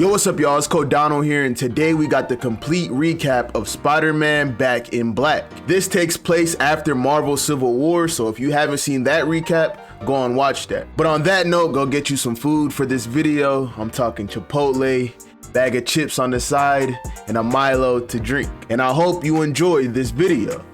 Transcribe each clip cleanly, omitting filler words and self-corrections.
Yo, what's up, y'all? It's Kode Donal here, and today we got the complete recap of Spider-Man Back in Black. This takes place after Marvel Civil War, so if you haven't seen that recap, go and watch that. But on that note, go get you some food for this video. I'm talking Chipotle, bag of chips on the side, and a Milo to drink. And I hope you enjoy this video.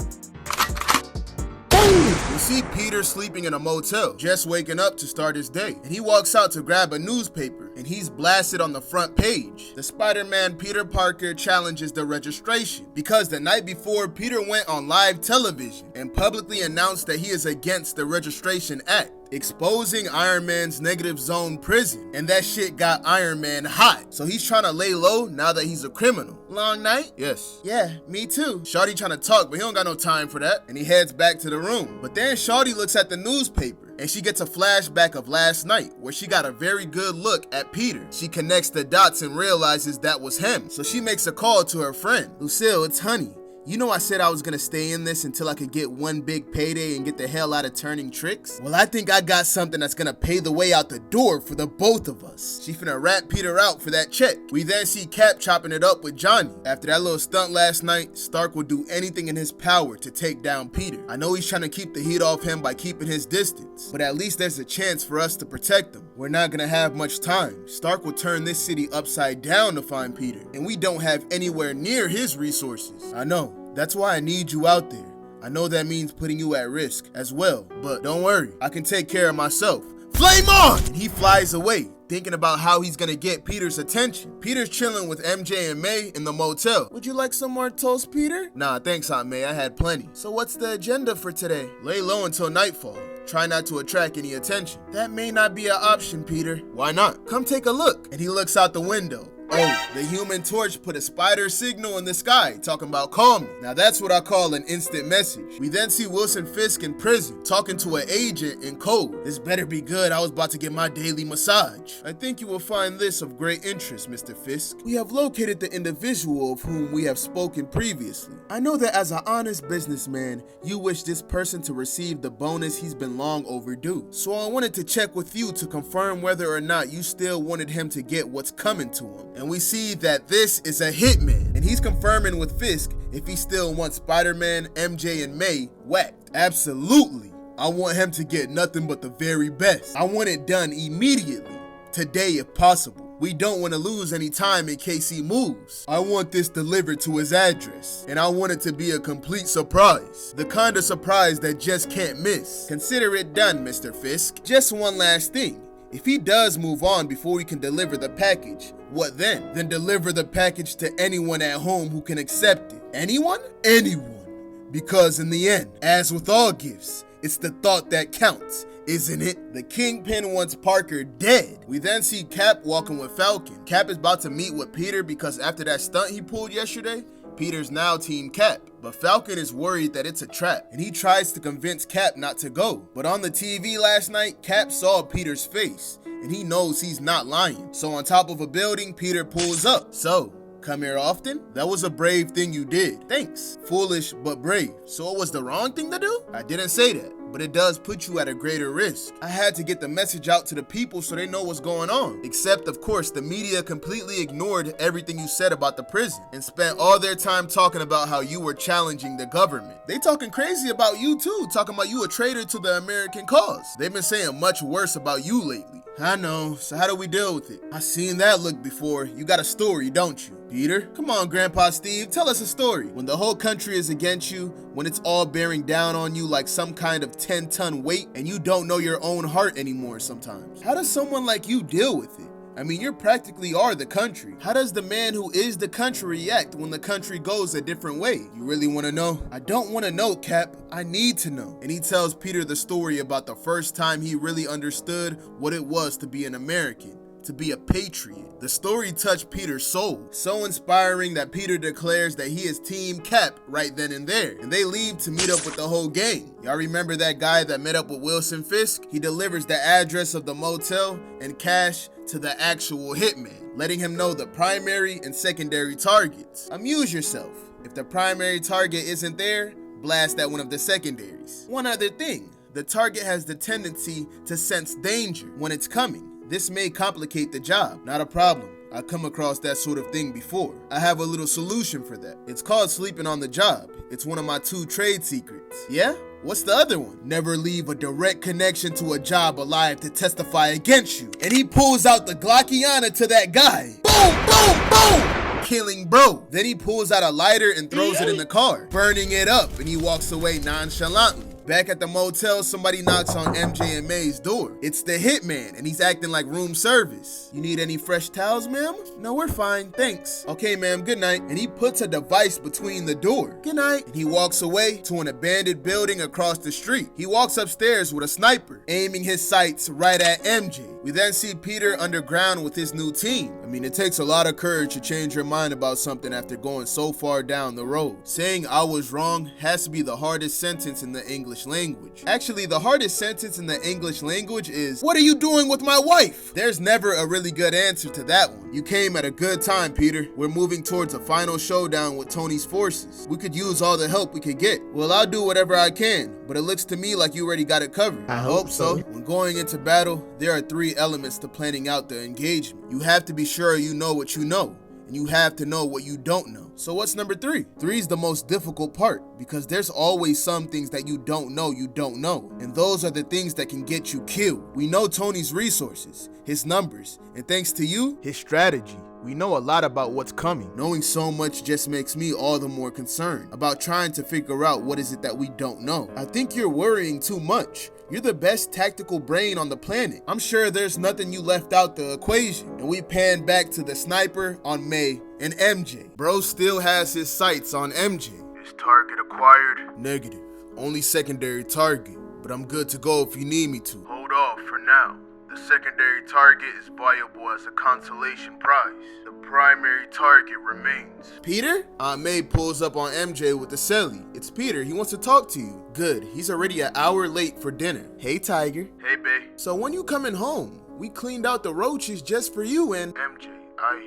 We see Peter sleeping in a motel, just waking up to start his day, and he walks out to grab a newspaper, and he's blasted on the front page. The Spider-Man Peter Parker challenges the registration, because the night before, Peter went on live television and publicly announced that he is against the Registration Act, exposing Iron Man's negative zone prison, and that shit got Iron Man hot. So he's trying to lay low now that he's a criminal. Long night? Yes. Yeah, me too. Shawty trying to talk, but he don't got no time for that, and he heads back to the room. But then Shawty looks at the newspaper, and she gets a flashback of last night, where she got a very good look at Peter. She connects the dots and realizes that was him. So she makes a call to her friend. Lucille, it's Honey. You know I said I was gonna stay in this until I could get one big payday and get the hell out of turning tricks? Well, I think I got something that's gonna pay the way out the door for the both of us. She finna rat Peter out for that check. We then see Cap chopping it up with Johnny. After that little stunt last night, Stark would do anything in his power to take down Peter. I know he's trying to keep the heat off him by keeping his distance, but at least there's a chance for us to protect him. We're not gonna have much time. Stark will turn this city upside down to find Peter, and we don't have anywhere near his resources. I know. That's why I need you out there. I know that means putting you at risk as well, but don't worry, I can take care of myself. Flame on! And he flies away, thinking about how he's gonna get Peter's attention. Peter's chilling with MJ and May in the motel. Would you like some more toast, Peter? Nah, thanks, Aunt May, I had plenty. So what's the agenda for today? Lay low until nightfall. Try not to attract any attention. That may not be an option, Peter. Why not? Come take a look. And he looks out the window. Oh, the Human Torch put a spider signal in the sky, talking about call me. Now that's what I call an instant message. We then see Wilson Fisk in prison, talking to an agent in code. This better be good, I was about to get my daily massage. I think you will find this of great interest, Mr. Fisk. We have located the individual of whom we have spoken previously. I know that as an honest businessman, you wish this person to receive the bonus he's been long overdue. So I wanted to check with you to confirm whether or not you still wanted him to get what's coming to him. And we see that this is a hitman, and he's confirming with Fisk if he still wants Spider-Man, MJ, and May whacked. Absolutely. I want him to get nothing but the very best. I want it done immediately, today if possible. We don't want to lose any time in case he moves. I want this delivered to his address, and I want it to be a complete surprise. The kind of surprise that just can't miss. Consider it done, Mr. Fisk. Just one last thing. If he does move on before we can deliver the package, what then? Then deliver the package to anyone at home who can accept it. Anyone? Anyone. Because in the end, as with all gifts, it's the thought that counts, isn't it? The Kingpin wants Parker dead. We then see Cap walking with Falcon. Cap is about to meet with Peter because after that stunt he pulled yesterday, Peter's now Team Cap, but Falcon is worried that it's a trap, and he tries to convince Cap not to go. But on the TV last night, Cap saw Peter's face, and he knows he's not lying. So on top of a building, Peter pulls up. So, come here often? That was a brave thing you did. Thanks. Foolish, but brave. So it was the wrong thing to do? I didn't say that, but it does put you at a greater risk. I had to get the message out to the people so they know what's going on. Except, of course, the media completely ignored everything you said about the prison and spent all their time talking about how you were challenging the government. They talking crazy about you too, talking about you a traitor to the American cause. They've been saying much worse about you lately. I know, so how do we deal with it? I seen that look before. You got a story, don't you? Peter? Come on, Grandpa Steve, tell us a story. When the whole country is against you, when it's all bearing down on you like some kind of 10-ton weight, and you don't know your own heart anymore sometimes. How does someone like you deal with it? I mean, you practically are the country. How does the man who is the country react when the country goes a different way? You really want to know? I don't want to know, Cap. I need to know. And he tells Peter the story about the first time he really understood what it was to be an American, to be a patriot. The story touched Peter's soul, so inspiring that Peter declares that he is Team Cap right then and there, and they leave to meet up with the whole gang. Y'all remember that guy that met up with Wilson Fisk? He delivers the address of the motel and cash to the actual hitman, letting him know the primary and secondary targets. Amuse yourself. If the primary target isn't there, blast at one of the secondaries. One other thing, the target has the tendency to sense danger when it's coming. This may complicate the job. Not a problem. I come across that sort of thing before. I have a little solution for that. It's called sleeping on the job. It's one of my 2 trade secrets. Yeah? What's the other one? Never leave a direct connection to a job alive to testify against you. And he pulls out the Glockiana to that guy. Boom, boom, boom! Killing bro. Then he pulls out a lighter and throws it in the car, burning it up, and he walks away nonchalantly. Back at the motel, somebody knocks on MJ and May's door. It's the hitman, and he's acting like room service. You need any fresh towels, ma'am? No, we're fine, thanks. Okay, ma'am, good night. And he puts a device between the door. Good night. And he walks away to an abandoned building across the street. He walks upstairs with a sniper, aiming his sights right at MJ. We then see Peter underground with his new team. I mean, it takes a lot of courage to change your mind about something after going so far down the road. Saying I was wrong has to be the hardest sentence in the English language. Actually, the hardest sentence in the English language is, "What are you doing with my wife?" There's never a really good answer to that one. You came at a good time, Peter. We're moving towards a final showdown with Tony's forces. We could use all the help we could get. Well, I'll do whatever I can, but it looks to me like you already got it covered. I hope so. When going into battle, there are 3 elements to planning out the engagement. You have to be sure you know what you know, and you have to know what you don't know. So what's number 3? 3 is the most difficult part, because there's always some things that you don't know, and those are the things that can get you killed. We know Tony's resources, his numbers, and thanks to you, his strategy. We know a lot about what's coming. Knowing so much just makes me all the more concerned about trying to figure out what is it that we don't know. I think you're worrying too much. You're the best tactical brain on the planet. I'm sure there's nothing you left out the equation. And we pan back to the sniper on May and MJ. Bro still has his sights on MJ. Is target acquired? Negative. Only secondary target. But I'm good to go if you need me to. Hold off for now. The secondary target is viable as a consolation prize. The primary target remains. Peter? Aunt May pulls up on MJ with the celly. It's Peter. He wants to talk to you. Good. He's already an hour late for dinner. Hey, Tiger. Hey, bae. So when you coming home? We cleaned out the roaches just for you and... MJ,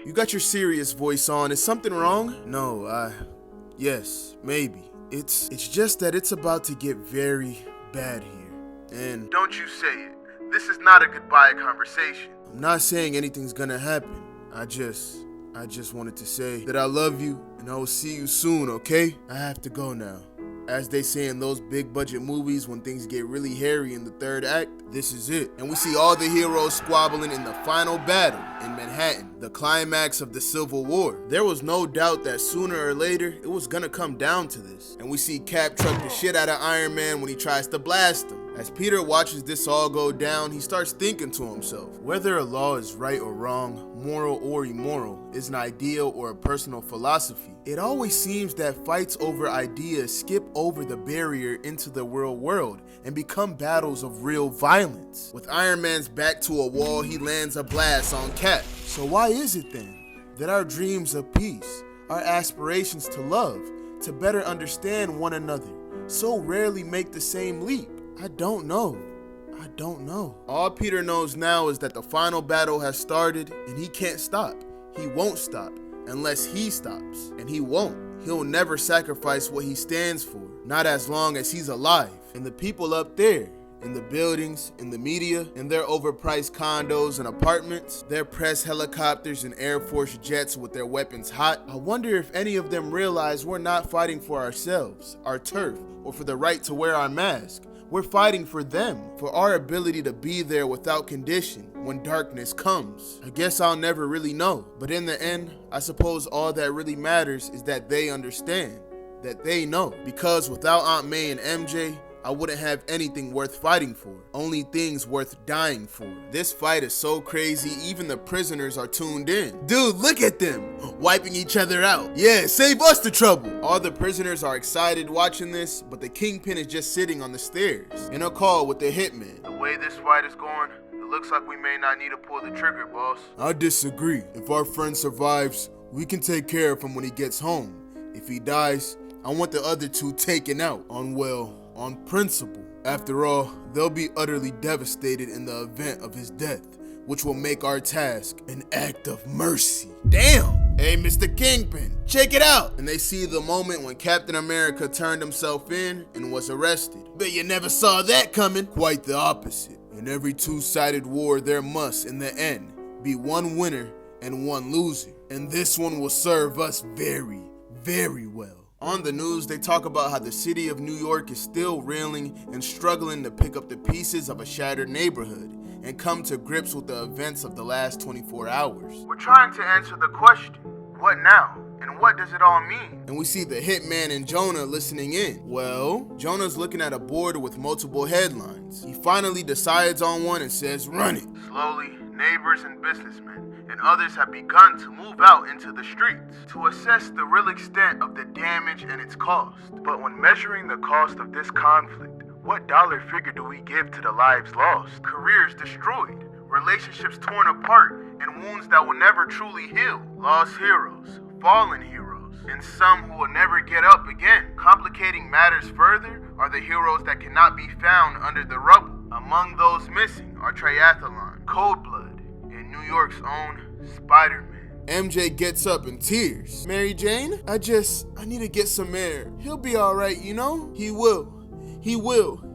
You got your serious voice on. Is something wrong? No, yes, maybe. It's just that it's about to get very bad here. And... Don't you say it. This is not a goodbye conversation. I'm not saying anything's gonna happen. I just wanted to say that I love you and I will see you soon, okay? I have to go now. As they say in those big budget movies, when things get really hairy in the 3rd act, this is it. And we see all the heroes squabbling in the final battle in Manhattan, the climax of the Civil War. There was no doubt that sooner or later, it was gonna come down to this. And we see Cap truck the shit out of Iron Man when he tries to blast him. As Peter watches this all go down, he starts thinking to himself, whether a law is right or wrong, moral or immoral, is an ideal or a personal philosophy. It always seems that fights over ideas skip over the barrier into the real world and become battles of real violence. With Iron Man's back to a wall, he lands a blast on Cap. So why is it then that our dreams of peace, our aspirations to love, to better understand one another, so rarely make the same leap? I don't know. All Peter knows now is that the final battle has started and he can't stop. He won't stop unless he stops. And he won't. He'll never sacrifice what he stands for. Not as long as he's alive. And the people up there, in the buildings, in the media, in their overpriced condos and apartments, their press helicopters and Air Force jets with their weapons hot, I wonder if any of them realize we're not fighting for ourselves, our turf, or for the right to wear our mask. We're fighting for them, for our ability to be there without condition when darkness comes. I guess I'll never really know, but in the end, I suppose all that really matters is that they understand, that they know. Because without Aunt May and MJ, I wouldn't have anything worth fighting for, only things worth dying for. This fight is so crazy, even the prisoners are tuned in. Dude, look at them, wiping each other out. Yeah, save us the trouble. All the prisoners are excited watching this, but the Kingpin is just sitting on the stairs, in a call with the hitman. The way this fight is going, it looks like we may not need to pull the trigger, boss. I disagree. If our friend survives, we can take care of him when he gets home. If he dies, I want the other 2 taken out on principle. After all, they'll be utterly devastated in the event of his death, which will make our task an act of mercy. Damn! Hey, Mr. Kingpin, check it out! And they see the moment when Captain America turned himself in and was arrested. Bet you never saw that coming. Quite the opposite. In every 2-sided war, there must, in the end, be one winner and one loser. And this one will serve us very, very well. On the news, they talk about how the city of New York is still reeling and struggling to pick up the pieces of a shattered neighborhood and come to grips with the events of the last 24 hours. We're trying to answer the question, what now? And what does it all mean? And we see the hitman and Jonah listening in. Well, Jonah's looking at a board with multiple headlines. He finally decides on one and says, "Run it." Slowly, neighbors and businessmen and others have begun to move out into the streets to assess the real extent of the damage and its cost. But when measuring the cost of this conflict, what dollar figure do we give to the lives lost, careers destroyed, relationships torn apart, and wounds that will never truly heal? Lost heroes, fallen heroes, and some who will never get up again. Complicating matters further are the heroes that cannot be found under the rubble. Among those missing are Triathlon, Cold Blood, and New York's own Spider-Man. MJ gets up in tears. "Mary Jane, I need to get some air. He'll be all right, you know? He will.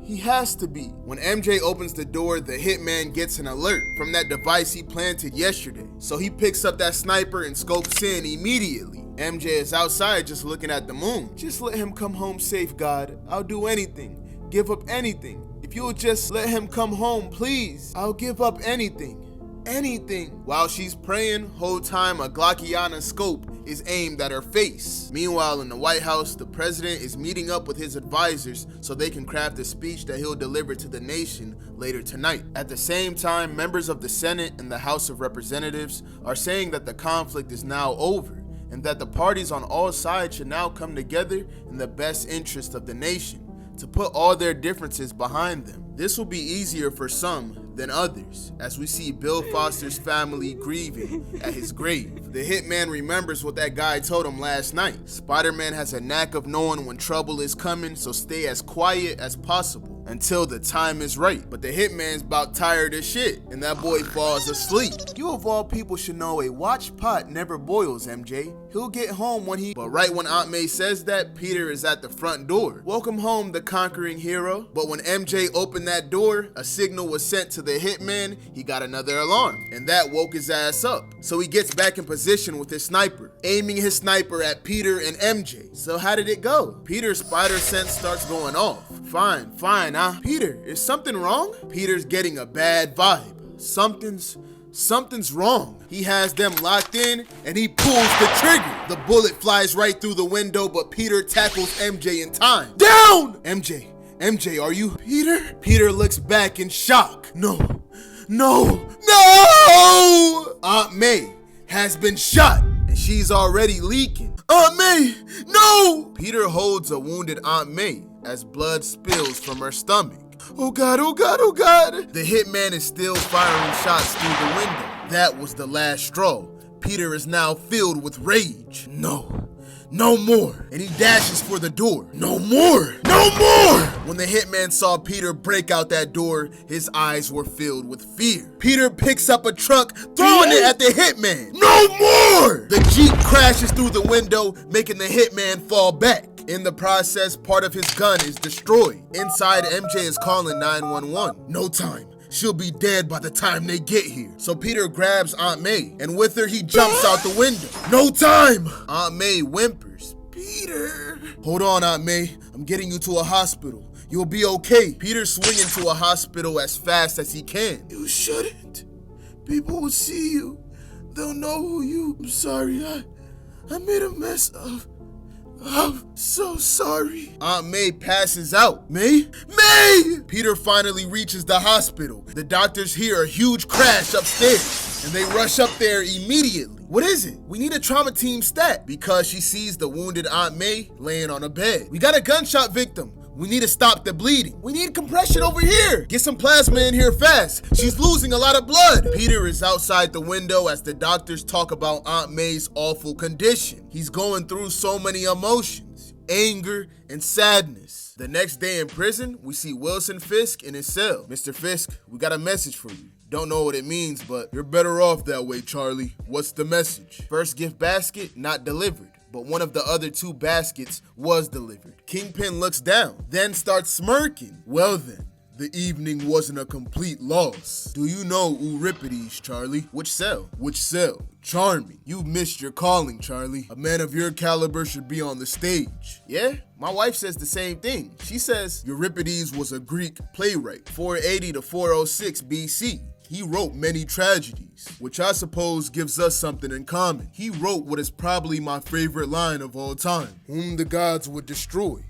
He has to be." When MJ opens the door, the hitman gets an alert from that device he planted yesterday. So he picks up that sniper and scopes in immediately. MJ is outside just looking at the moon. "Just let him come home safe, God. I'll do anything. Give up anything. If you'll just let him come home, please. I'll give up anything. Anything." While she's praying, whole time a Glockiana scope is aimed at her face. Meanwhile, in the White House, the president is meeting up with his advisors so they can craft a speech that he'll deliver to the nation later tonight. At the same time, members of the Senate and the House of Representatives are saying that the conflict is now over and that the parties on all sides should now come together in the best interest of the nation to put all their differences behind them. This will be easier for some than others, as we see Bill Foster's family grieving at his grave. The hitman remembers what that guy told him last night. Spider-Man has a knack of knowing when trouble is coming, so stay as quiet as possible until the time is right. But the hitman's about tired as shit, and that boy falls asleep. You of all people should know a watch pot never boils, MJ. He'll get home when he... But right when Aunt May says that, Peter is at the front door. "Welcome home, the conquering hero." But when MJ opened that door, a signal was sent to the hitman. He got another alarm, and that woke his ass up. So he gets back in position with his sniper, aiming his sniper at Peter and MJ. So how did it go? Peter's spider sense starts going off. Fine, Peter, is something wrong? Peter's getting a bad vibe. Something's wrong. He has them locked in and he pulls the trigger. The bullet flies right through the window, but Peter tackles MJ in time. "Down!" MJ, are you Peter? Peter looks back in shock. No! Aunt May has been shot and she's already leaking. "Aunt May, no!" Peter holds a wounded Aunt May as blood spills from her stomach. Oh God. The hitman is still firing shots through the window. That was the last straw. Peter is now filled with rage. No more. And he dashes for the door. No more. When the hitman saw Peter break out that door, his eyes were filled with fear. Peter picks up a truck, throwing it at the hitman. No more! The Jeep crashes through the window, making the hitman fall back. In the process, part of his gun is destroyed. Inside, MJ is calling 911. No time. She'll be dead by the time they get here. So Peter grabs Aunt May, and with her, he jumps out the window. No time! Aunt May whimpers. "Peter." "Hold on, Aunt May. I'm getting you to a hospital. You'll be okay." Peter's swinging to a hospital as fast as he can. "You shouldn't. People will see you. They'll know who you... I'm sorry, I made a mess of... I'm so sorry." Aunt May passes out. May! Peter finally reaches the hospital. The doctors hear a huge crash upstairs, and they rush up there immediately. What is it? We need a trauma team stat, because she sees the wounded Aunt May laying on a bed. "We got a gunshot victim. We need to stop the bleeding. We need compression over here. Get some plasma in here fast. She's losing a lot of blood." Peter is outside the window as the doctors talk about Aunt May's awful condition. He's going through so many emotions, anger and sadness. The next day in prison, we see Wilson Fisk in his cell. "Mr. Fisk, we got a message for you. Don't know what it means, but you're better off that way, Charlie. What's the message?" First gift basket not delivered, but one of the other two baskets was delivered. Kingpin looks down, then starts smirking. Well then, The evening wasn't a complete loss. Do you know Euripides, Charlie? Which cell? Which cell? Charming. You missed your calling, Charlie. A man of your caliber should be on the stage. Yeah? My wife says the same thing. She says Euripides was a Greek playwright, 480 to 406 BC. He wrote many tragedies, which I suppose gives us something in common. He wrote what is probably my favorite line of all time. Whom the gods would destroy,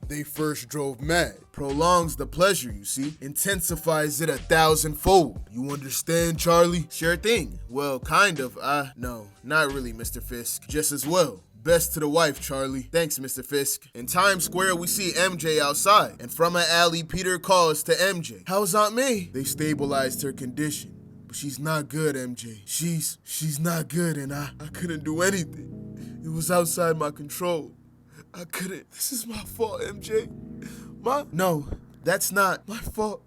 they first drove mad. Prolongs the pleasure, you see. Intensifies it 1,000-fold. You understand, Charlie? Sure thing. Well, kind of. No, not really, Mr. Fisk. Just as well. Best to the wife, Charlie. Thanks, Mr. Fisk. In Times Square, we see MJ outside, and from an alley, Peter calls to MJ. How's Aunt May? They stabilized her condition, but she's not good, MJ. She's not good, and I couldn't do anything. It was outside my control. I couldn't. This is my fault, MJ. No, that's not my fault.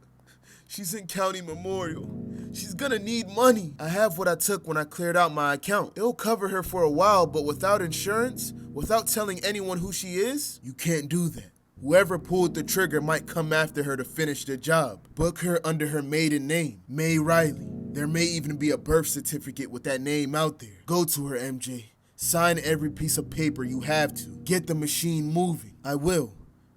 She's in County Memorial. She's gonna need money. I have what I took when I cleared out my account. It'll cover her for a while, but without insurance, without telling anyone who she is, you can't do that. Whoever pulled the trigger might come after her to finish the job. Book her under her maiden name, May Riley. There may even be a birth certificate with that name out there. Go to her, MJ. Sign every piece of paper you have to. Get the machine moving. I will.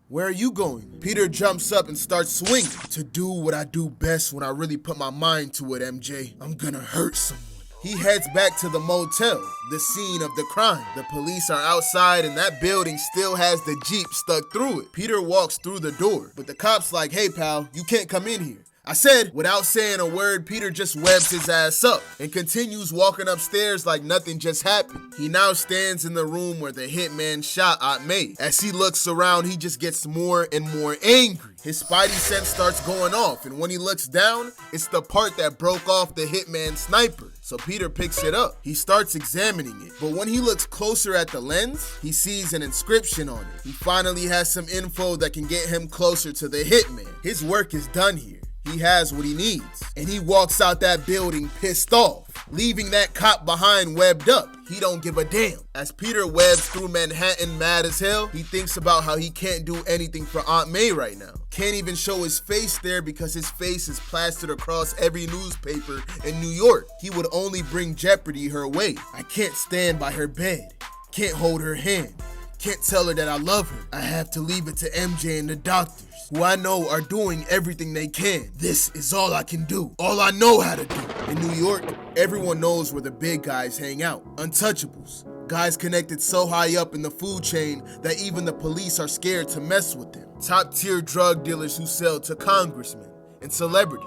Where are you going? Peter jumps up and starts swinging. To do what I do best when I really put my mind to it, MJ. I'm gonna hurt someone. He heads back to the motel, the scene of the crime. The police are outside and that building still has the Jeep stuck through it. Peter walks through the door, but the cop's like, hey pal, you can't come in here. I said, without saying a word, Peter just webs his ass up and continues walking upstairs like nothing just happened. He now stands in the room where the hitman shot Aunt May. As he looks around, he just gets more and more angry. His spidey sense starts going off, and when he looks down, it's the part that broke off the hitman's sniper. So Peter picks it up. He starts examining it, but when he looks closer at the lens, he sees an inscription on it. He finally has some info that can get him closer to the hitman. His work is done here. He has what he needs, and he walks out that building pissed off, leaving that cop behind webbed up. He don't give a damn. As Peter webs through Manhattan mad as hell, he thinks about how he can't do anything for Aunt May right now. Can't even show his face there because his face is plastered across every newspaper in New York. He would only bring jeopardy her way. I can't stand by her bed. Can't hold her hand. Can't tell her that I love her. I have to leave it to MJ and the doctors, who I know are doing everything they can. This is all I can do. All I know how to do. In New York, everyone knows where the big guys hang out. Untouchables. Guys connected so high up in the food chain that even the police are scared to mess with them. Top tier drug dealers who sell to congressmen and celebrities.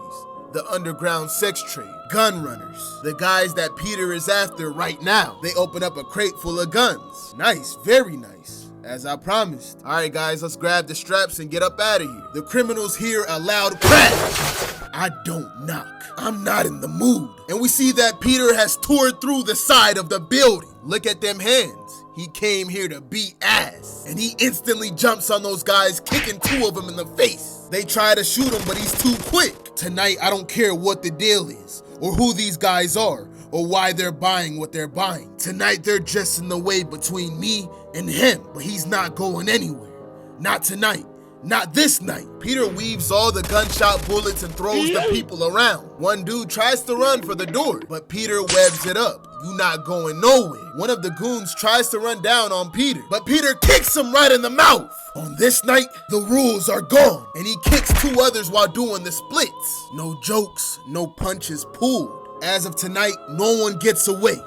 The underground sex trade. Gun runners. The guys that Peter is after right now. They open up a crate full of guns. Nice, very nice. As I promised. Alright guys, let's grab the straps and get up out of here. The criminals hear a loud crash. I don't knock. I'm not in the mood. And we see that Peter has tore through the side of the building. Look at them hands. He came here to beat ass. And he instantly jumps on those guys, kicking two of them in the face. They try to shoot him, but he's too quick. Tonight, I don't care what the deal is, or who these guys are, or why they're buying what they're buying. Tonight, they're just in the way between me and him, but he's not going anywhere. Not tonight. Not this night. Peter weaves all the gunshot bullets and throws the people around. One dude tries to run for the door, but Peter webs it up. You not going nowhere. One of the goons tries to run down on Peter, but Peter kicks him right in the mouth. On this night, the rules are gone, and he kicks two others while doing the splits. No jokes, no punches pulled. As of tonight, no one gets away.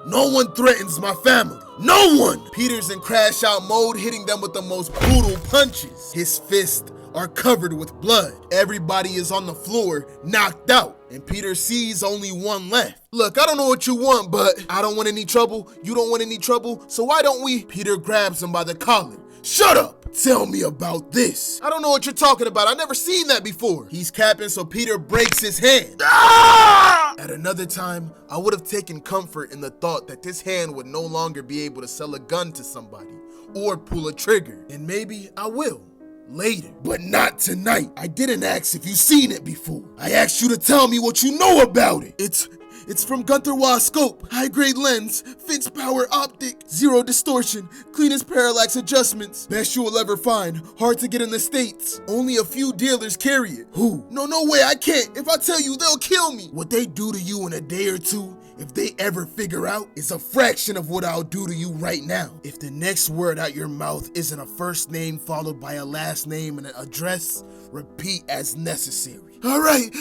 No one threatens my family. No one! Peter's in crash out mode, hitting them with the most brutal punches. His fists are covered with blood. Everybody is on the floor, knocked out, and Peter sees only one left. Look, I don't know what you want, but I don't want any trouble. You don't want any trouble, so why don't we? Peter grabs him by the collar. Shut up! Tell me about this. I don't know what you're talking about. I've never seen that before. He's capping, so Peter breaks his hand. Ah! At another time, I would have taken comfort in the thought that this hand would no longer be able to sell a gun to somebody or pull a trigger. And maybe I will. Later, but not tonight. I didn't ask if you've seen it before. I asked you to tell me what you know about it. It's from Gunther Wa's scope. High-grade lens, fixed power optic, zero distortion, cleanest parallax adjustments. Best you will ever find. Hard to get in the States. Only a few dealers carry it. Who? No way, I can't. If I tell you, they'll kill me. What they do to you in a day or two, if they ever figure out, is a fraction of what I'll do to you right now. If the next word out your mouth isn't a first name followed by a last name and an address, repeat as necessary. All right.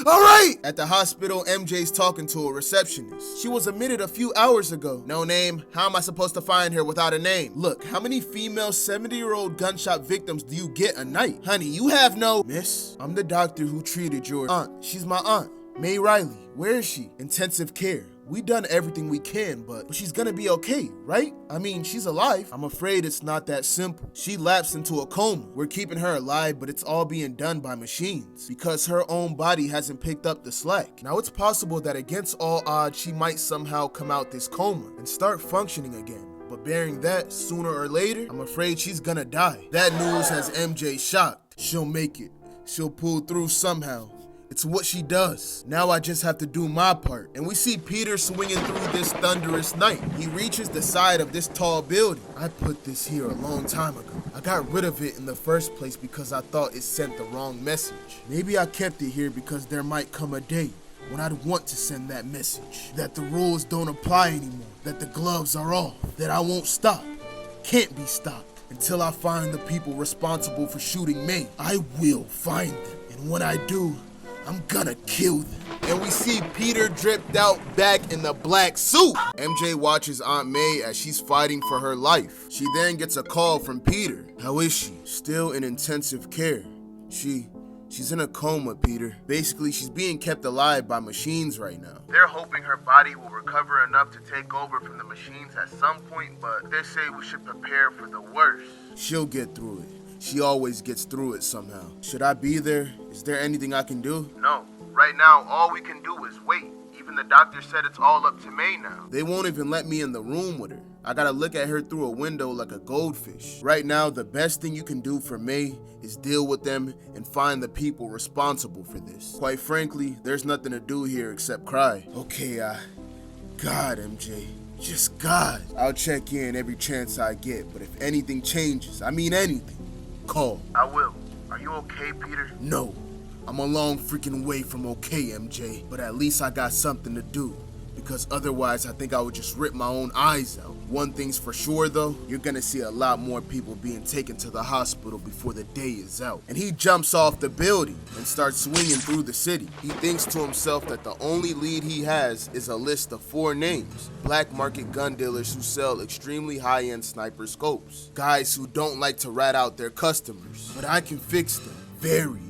At the hospital, MJ's talking to a receptionist. She was admitted a few hours ago. No name. How am I supposed to find her without a name? Look, how many female 70-year-old gunshot victims do you get a night? Honey, you have no... Miss, I'm the doctor who treated your aunt. She's my aunt, May Riley. Where is she? Intensive care. We done everything we can, but she's gonna be okay, right? I mean, she's alive. I'm afraid it's not that simple. She lapsed into a coma. We're keeping her alive, but it's all being done by machines because her own body hasn't picked up the slack. Now, it's possible that against all odds, she might somehow come out this coma and start functioning again. But bearing that, sooner or later, I'm afraid she's gonna die. That news has MJ shocked. She'll make it. She'll pull through somehow. It's what she does. Now I just have to do my part. And we see Peter swinging through this thunderous night. He reaches the side of this tall building. I put this here a long time ago. I got rid of it in the first place because I thought it sent the wrong message. Maybe I kept it here because there might come a day when I'd want to send that message. That the rules don't apply anymore. That the gloves are off. That I won't stop. Can't be stopped. Until I find the people responsible for shooting May. I will find them. And when I do, I'm gonna kill them. And we see Peter dripped out back in the black suit. MJ watches Aunt May as she's fighting for her life. She then gets a call from Peter. How is she? Still in intensive care. She's in a coma, Peter. Basically, she's being kept alive by machines right now. They're hoping her body will recover enough to take over from the machines at some point, but they say we should prepare for the worst. She'll get through it. She always gets through it somehow. Should I be there? Is there anything I can do? No. Right now, all we can do is wait. Even the doctor said it's all up to May now. They won't even let me in the room with her. I gotta look at her through a window like a goldfish. Right now, the best thing you can do for May is deal with them and find the people responsible for this. Quite frankly, there's nothing to do here except cry. Okay, God, MJ. Just God. I'll check in every chance I get, but if anything changes, I mean anything, call. I will. Are you okay, Peter? No. I'm a long freaking way from okay, MJ, but at least I got something to do, because otherwise I think I would just rip my own eyes out. One thing's for sure though, you're gonna see a lot more people being taken to the hospital before the day is out. And he jumps off the building and starts swinging through the city. He thinks to himself that the only lead he has is a list of 4 names. Black market gun dealers who sell extremely high-end sniper scopes. Guys who don't like to rat out their customers. But I can fix them very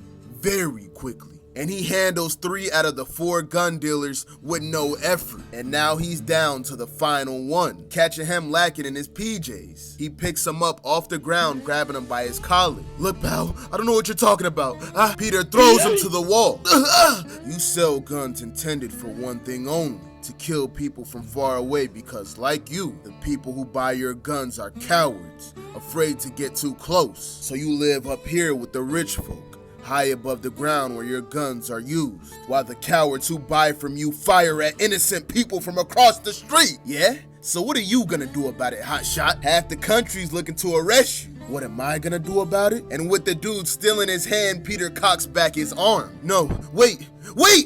quickly. And he handles 3 out of the 4 gun dealers with no effort. And now he's down to the final one, catching him lacking in his PJs. He picks him up off the ground, grabbing him by his collar. Look, pal, I don't know what you're talking about. Peter throws him to the wall. You sell guns intended for one thing only. To kill people from far away because, like you, the people who buy your guns are cowards, afraid to get too close. So you live up here with the rich folk, high above the ground where your guns are used, while the cowards who buy from you fire at innocent people from across the street, yeah? So what are you gonna do about it, hotshot? Half the country's looking to arrest you. What am I gonna do about it? And with the dude still in his hand, Peter cocks back his arm. No, wait!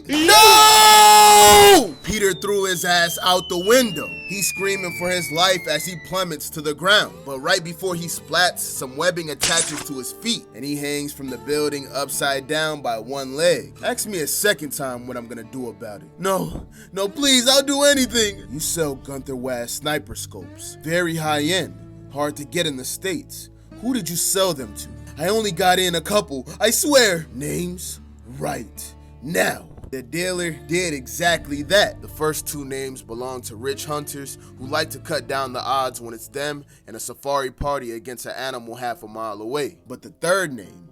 No! Peter threw his ass out the window. He's screaming for his life as he plummets to the ground. But right before he splats, some webbing attaches to his feet, and he hangs from the building upside down by one leg. Ask me a second time what I'm gonna do about it. No, please, I'll do anything. You sell Gunther Wa's sniper scopes. Very high end, hard to get in the States. Who did you sell them to? I only got in a couple, I swear. Names? Right. Now, the dealer did exactly that. The first 2 names belong to rich hunters who like to cut down the odds when it's them and a safari party against an animal half a mile away. But the third name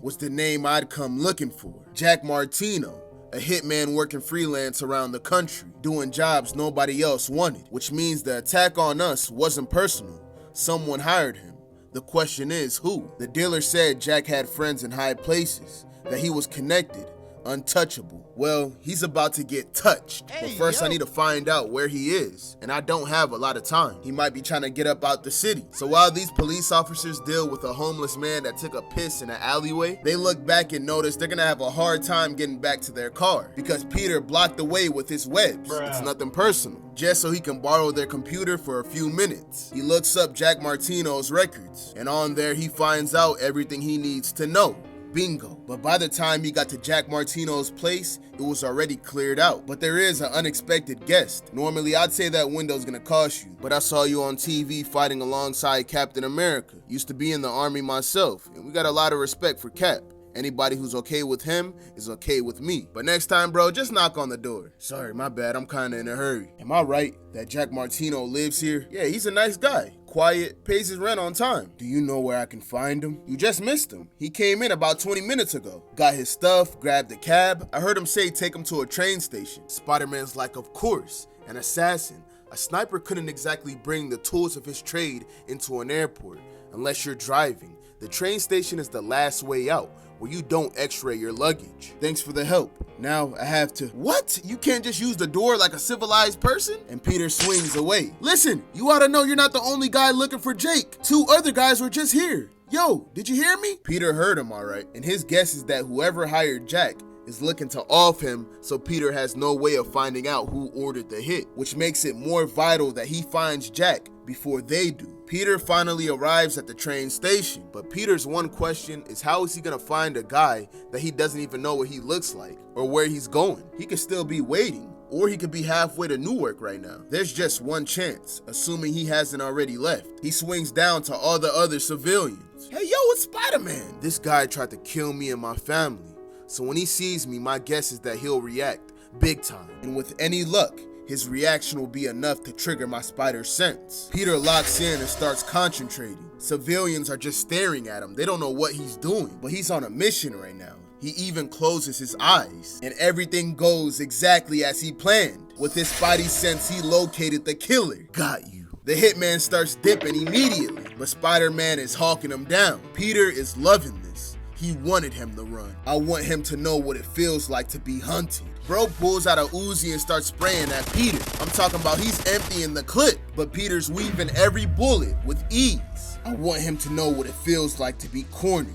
was the name I'd come looking for. Jack Martino, a hitman working freelance around the country, doing jobs nobody else wanted, which means the attack on us wasn't personal. Someone hired him. The question is, who? The dealer said Jack had friends in high places, that he was connected, untouchable. Well, he's about to get touched. But first I need to find out where he is, and I don't have a lot of time. He might be trying to get up out the city. So while these police officers deal with a homeless man that took a piss in an alleyway, they look back and notice they're gonna have a hard time getting back to their car because Peter blocked the way with his webs. It's nothing personal, just so he can borrow their computer for a few minutes. He looks up Jack Martino's records, and on there he finds out everything he needs to know. Bingo. But by the time he got to Jack Martino's place, it was already cleared out. But there is an unexpected guest. Normally, I'd say that window's gonna cost you, but I saw you on TV fighting alongside Captain America. Used to be in the army myself, and we got a lot of respect for Cap. Anybody who's okay with him is okay with me. But next time, bro, just knock on the door. Sorry, my bad, I'm kinda in a hurry. Am I right that Jack Martino lives here? Yeah, he's a nice guy. Quiet, pays his rent on time. Do you know where I can find him? You just missed him. He came in about 20 minutes ago. Got his stuff, grabbed a cab. I heard him say take him to a train station. Spider-Man's like, of course, an assassin. A sniper couldn't exactly bring the tools of his trade into an airport unless you're driving. The train station is the last way out, where you don't x-ray your luggage. Thanks for the help. Now I have to... What? You can't just use the door like a civilized person? And Peter swings away. Listen, you ought to know you're not the only guy looking for Jake. 2 other guys were just here. Yo, did you hear me? Peter heard him all right, and his guess is that whoever hired Jack is looking to off him, so Peter has no way of finding out who ordered the hit, which makes it more vital that he finds Jack before they do. Peter finally arrives at the train station, but Peter's one question is how is he gonna find a guy that he doesn't even know what he looks like or where he's going? He could still be waiting, or he could be halfway to Newark right now. There's just one chance, assuming he hasn't already left. He swings down to all the other civilians. Hey yo, it's Spider-Man! This guy tried to kill me and my family, so when he sees me, my guess is that he'll react big time. And with any luck, his reaction will be enough to trigger my spider sense. Peter locks in and starts concentrating. Civilians are just staring at him. They don't know what he's doing, but he's on a mission right now. He even closes his eyes, and everything goes exactly as he planned. With his spidey sense, he located the killer. Got you. The hitman starts dipping immediately, but Spider-Man is hawking him down. Peter is loving this. He wanted him to run. I want him to know what it feels like to be hunted. Bro pulls out a Uzi and starts spraying at Peter. I'm talking about he's emptying the clip, but Peter's weaving every bullet with ease. I want him to know what it feels like to be cornered,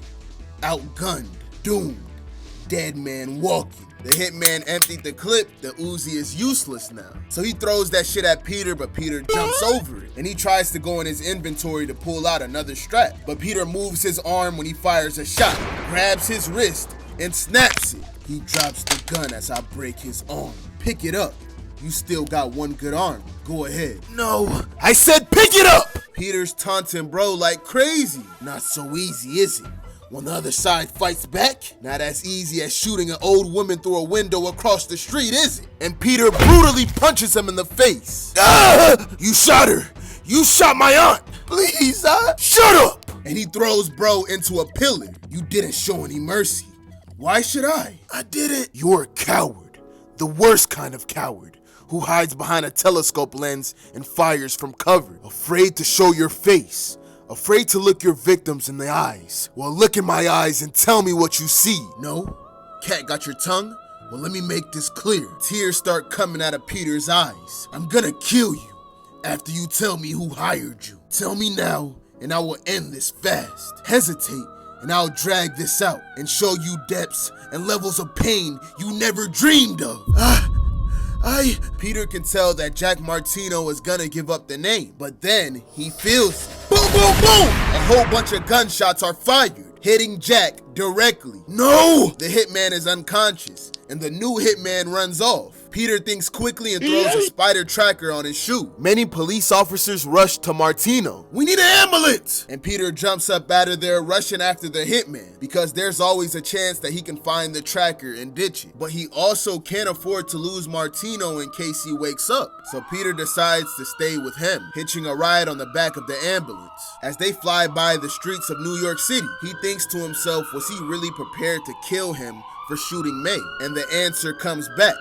outgunned, doomed, dead man walking. The hitman emptied the clip. The Uzi is useless now. So he throws that shit at Peter, but Peter jumps over it. And he tries to go in his inventory to pull out another strap. But Peter moves his arm when he fires a shot, grabs his wrist, and snaps it. He drops the gun as I break his arm. Pick it up. You still got one good arm. Go ahead. No, I said pick it up! Peter's taunting bro like crazy. Not so easy, is it? When the other side fights back, not as easy as shooting an old woman through a window across the street, is it? And Peter brutally punches him in the face. Ah! You shot her! You shot my aunt! Please, shut up! And he throws bro into a pillar. You didn't show any mercy. Why should I? I didn't. You're a coward. The worst kind of coward, who hides behind a telescope lens and fires from cover, afraid to show your face. Afraid to look your victims in the eyes. Well, look in my eyes and tell me what you see. No? Cat got your tongue? Well, let me make this clear. Tears start coming out of Peter's eyes. I'm gonna kill you after you tell me who hired you. Tell me now, and I will end this fast. Hesitate, and I'll drag this out and show you depths and levels of pain you never dreamed of. Peter can tell that Jack Martino is gonna give up the name, but then he feels it. Boom, boom, boom! A whole bunch of gunshots are fired, hitting Jack directly. No! The hitman is unconscious, and the new hitman runs off. Peter thinks quickly and throws a spider tracker on his shoe. Many police officers rush to Martino. We need an ambulance! And Peter jumps up out of there rushing after the hitman because there's always a chance that he can find the tracker and ditch it. But he also can't afford to lose Martino in case he wakes up. So Peter decides to stay with him, hitching a ride on the back of the ambulance. As they fly by the streets of New York City, he thinks to himself, was he really prepared to kill him for shooting May? And the answer comes back.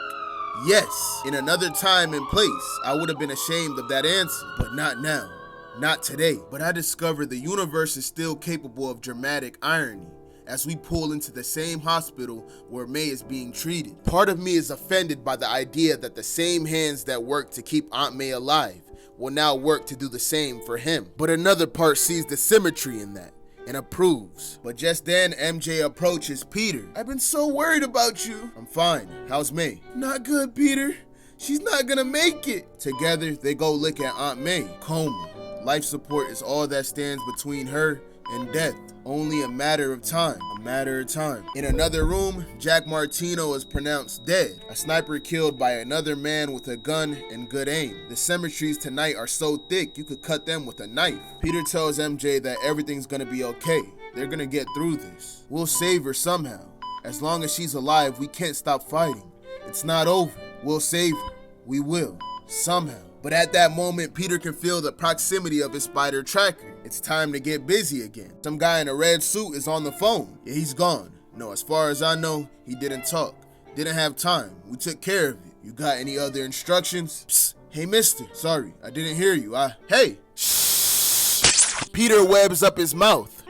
Yes, in another time and place, I would have been ashamed of that answer, but not now, not today. But I discovered the universe is still capable of dramatic irony, as we pull into the same hospital where May is being treated. Part of me is offended by the idea that the same hands that work to keep Aunt May alive will now work to do the same for him. But another part sees the symmetry in that and approves. But just then, MJ approaches Peter. "I've been so worried about you." "I'm fine. How's May?" "Not good, Peter. She's not gonna make it." Together, they go look at Aunt May. Coma. Life support is all that stands between her and death. Only a matter of time. A matter of time. In another room, Jack Martino is pronounced dead. A sniper killed by another man with a gun and good aim. The cemeteries tonight are so thick you could cut them with a knife. Peter tells MJ that everything's gonna be okay. They're gonna get through this. We'll save her somehow. As long as she's alive, we can't stop fighting. It's not over. We'll save her. We will. Somehow. But at that moment, Peter can feel the proximity of his spider tracker. It's time to get busy again. Some guy in a red suit is on the phone. Yeah, he's gone. No, as far as I know, he didn't talk. Didn't have time. We took care of it. You got any other instructions? Psst. Hey, mister. Sorry, I didn't hear you. Hey. Shh. Peter webs up his mouth.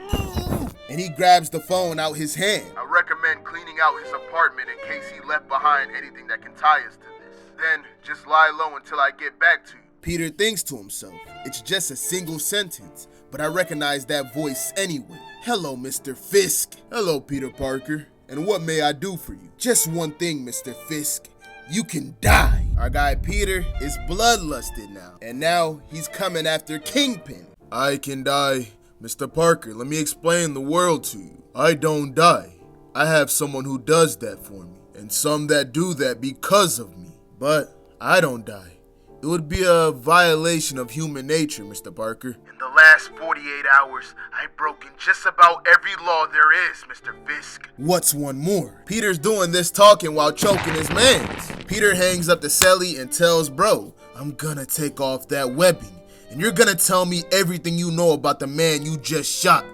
And he grabs the phone out his hand. "I recommend cleaning out his apartment in case he left behind anything that can tie us to this. Then just lie low until I get back to you." Peter thinks to himself, it's just a single sentence, but I recognize that voice anyway. "Hello, Mr. Fisk." "Hello, Peter Parker. And what may I do for you?" "Just one thing, Mr. Fisk. You can die." Our guy Peter is bloodlusted now, and now he's coming after Kingpin. "I can die. Mr. Parker, let me explain the world to you. I don't die. I have someone who does that for me, and some that do that because of me. But I don't die. It would be a violation of human nature, Mr. Parker." "In the last 48 hours, I've broken just about every law there is, Mr. Fisk." "What's one more?" Peter's doing this talking while choking his mans. Peter hangs up the celly and tells bro, "I'm gonna take off that webbing, and you're gonna tell me everything you know about the man you just shot."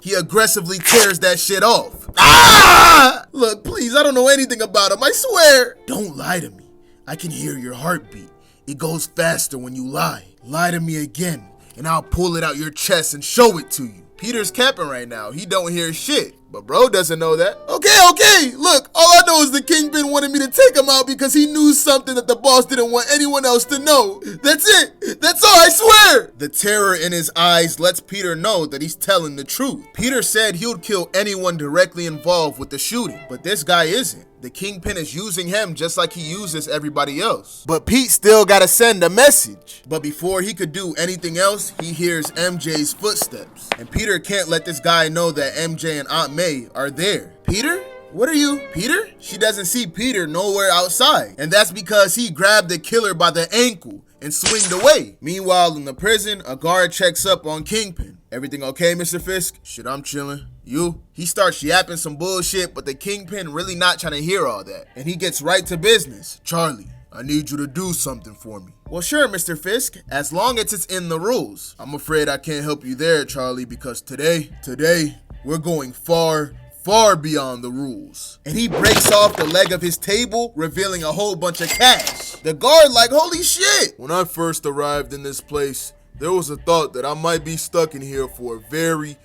He aggressively tears that shit off. "Ah! Look, please, I don't know anything about him, I swear." "Don't lie to me. I can hear your heartbeat. It goes faster when you lie. Lie to me again, and I'll pull it out your chest and show it to you." Peter's capping right now. He don't hear shit. But bro doesn't know that. Okay. Look, all I know is the Kingpin wanted me to take him out because he knew something that the boss didn't want anyone else to know. That's it. That's all, I swear. The terror in his eyes lets Peter know that he's telling the truth. Peter said he would kill anyone directly involved with the shooting, but this guy isn't. The Kingpin is using him just like he uses everybody else. But Pete still gotta send a message. But before he could do anything else, he hears MJ's footsteps. And Peter can't let this guy know that MJ and Aunt May are there. "Peter? What are you? Peter?" She doesn't see Peter nowhere outside. And that's because he grabbed the killer by the ankle and swinged away. Meanwhile, in the prison, a guard checks up on Kingpin. "Everything okay, Mr. Fisk?" "Shit, I'm chilling. You?" He starts yapping some bullshit, but the Kingpin really not trying to hear all that. And he gets right to business. "Charlie, I need you to do something for me." "Well, sure, Mr. Fisk, as long as it's in the rules." "I'm afraid I can't help you there, Charlie, because today, we're going far beyond the rules." And he breaks off the leg of his table, revealing a whole bunch of cash. The guard like, holy shit. "When I first arrived in this place, there was a thought that I might be stuck in here for a very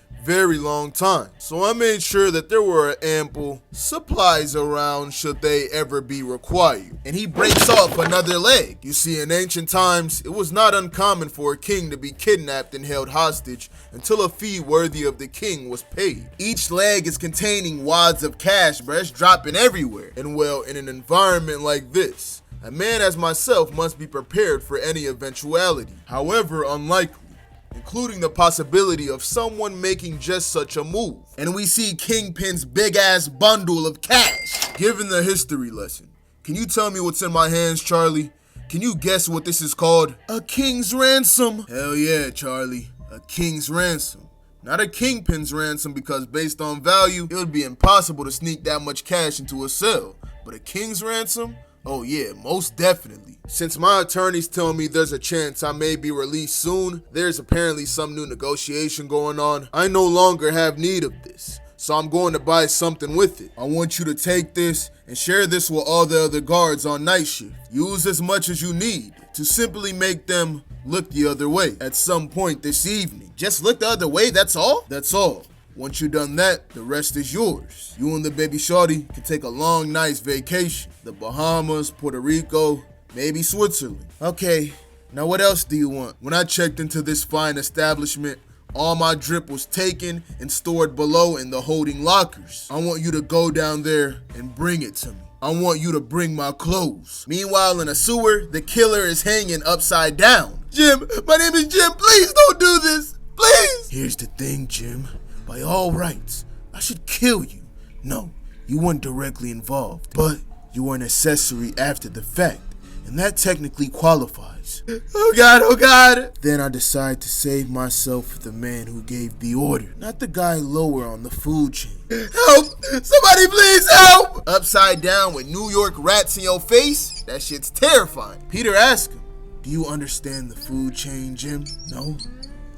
long time. So I made sure that there were ample supplies around should they ever be required." And he breaks off another leg. "You see, in ancient times, it was not uncommon for a king to be kidnapped and held hostage until a fee worthy of the king was paid. Each leg is containing wads of cash, bruh. It's dropping everywhere. And well, in an environment like this, a man as myself must be prepared for any eventuality, however unlikely, including the possibility of someone making just such a move." And we see Kingpin's big-ass bundle of cash. "Given the history lesson, can you tell me what's in my hands, Charlie? Can you guess what this is called?" "A king's ransom." "Hell yeah, Charlie, a king's ransom. Not a Kingpin's ransom, because based on value, it would be impossible to sneak that much cash into a cell. But a king's ransom? Oh yeah, most definitely. Since my attorneys tell me there's a chance I may be released soon, there's apparently some new negotiation going on. I no longer have need of this, so I'm going to buy something with it. I want you to take this and share this with all the other guards on night shift. Use as much as you need to simply make them look the other way at some point this evening." "Just look the other way, that's all?" "That's all. Once you done that, the rest is yours. You and the baby shorty can take a long, nice vacation. The Bahamas, Puerto Rico, maybe Switzerland. Okay, now what else do you want? When I checked into this fine establishment, all my drip was taken and stored below in the holding lockers. I want you to go down there and bring it to me. I want you to bring my clothes. Meanwhile, in a sewer, the killer is hanging upside down. Jim, my name is Jim. Please don't do this. Please. Here's the thing, Jim. By all rights, I should kill you. No, you weren't directly involved, but you were an accessory after the fact, and that technically qualifies. Oh God, oh God! Then I decide to save myself for the man who gave the order, not the guy lower on the food chain. Help! Somebody please help! Upside down with New York rats in your face? That shit's terrifying. Peter asked him, do you understand the food chain, Jim? No?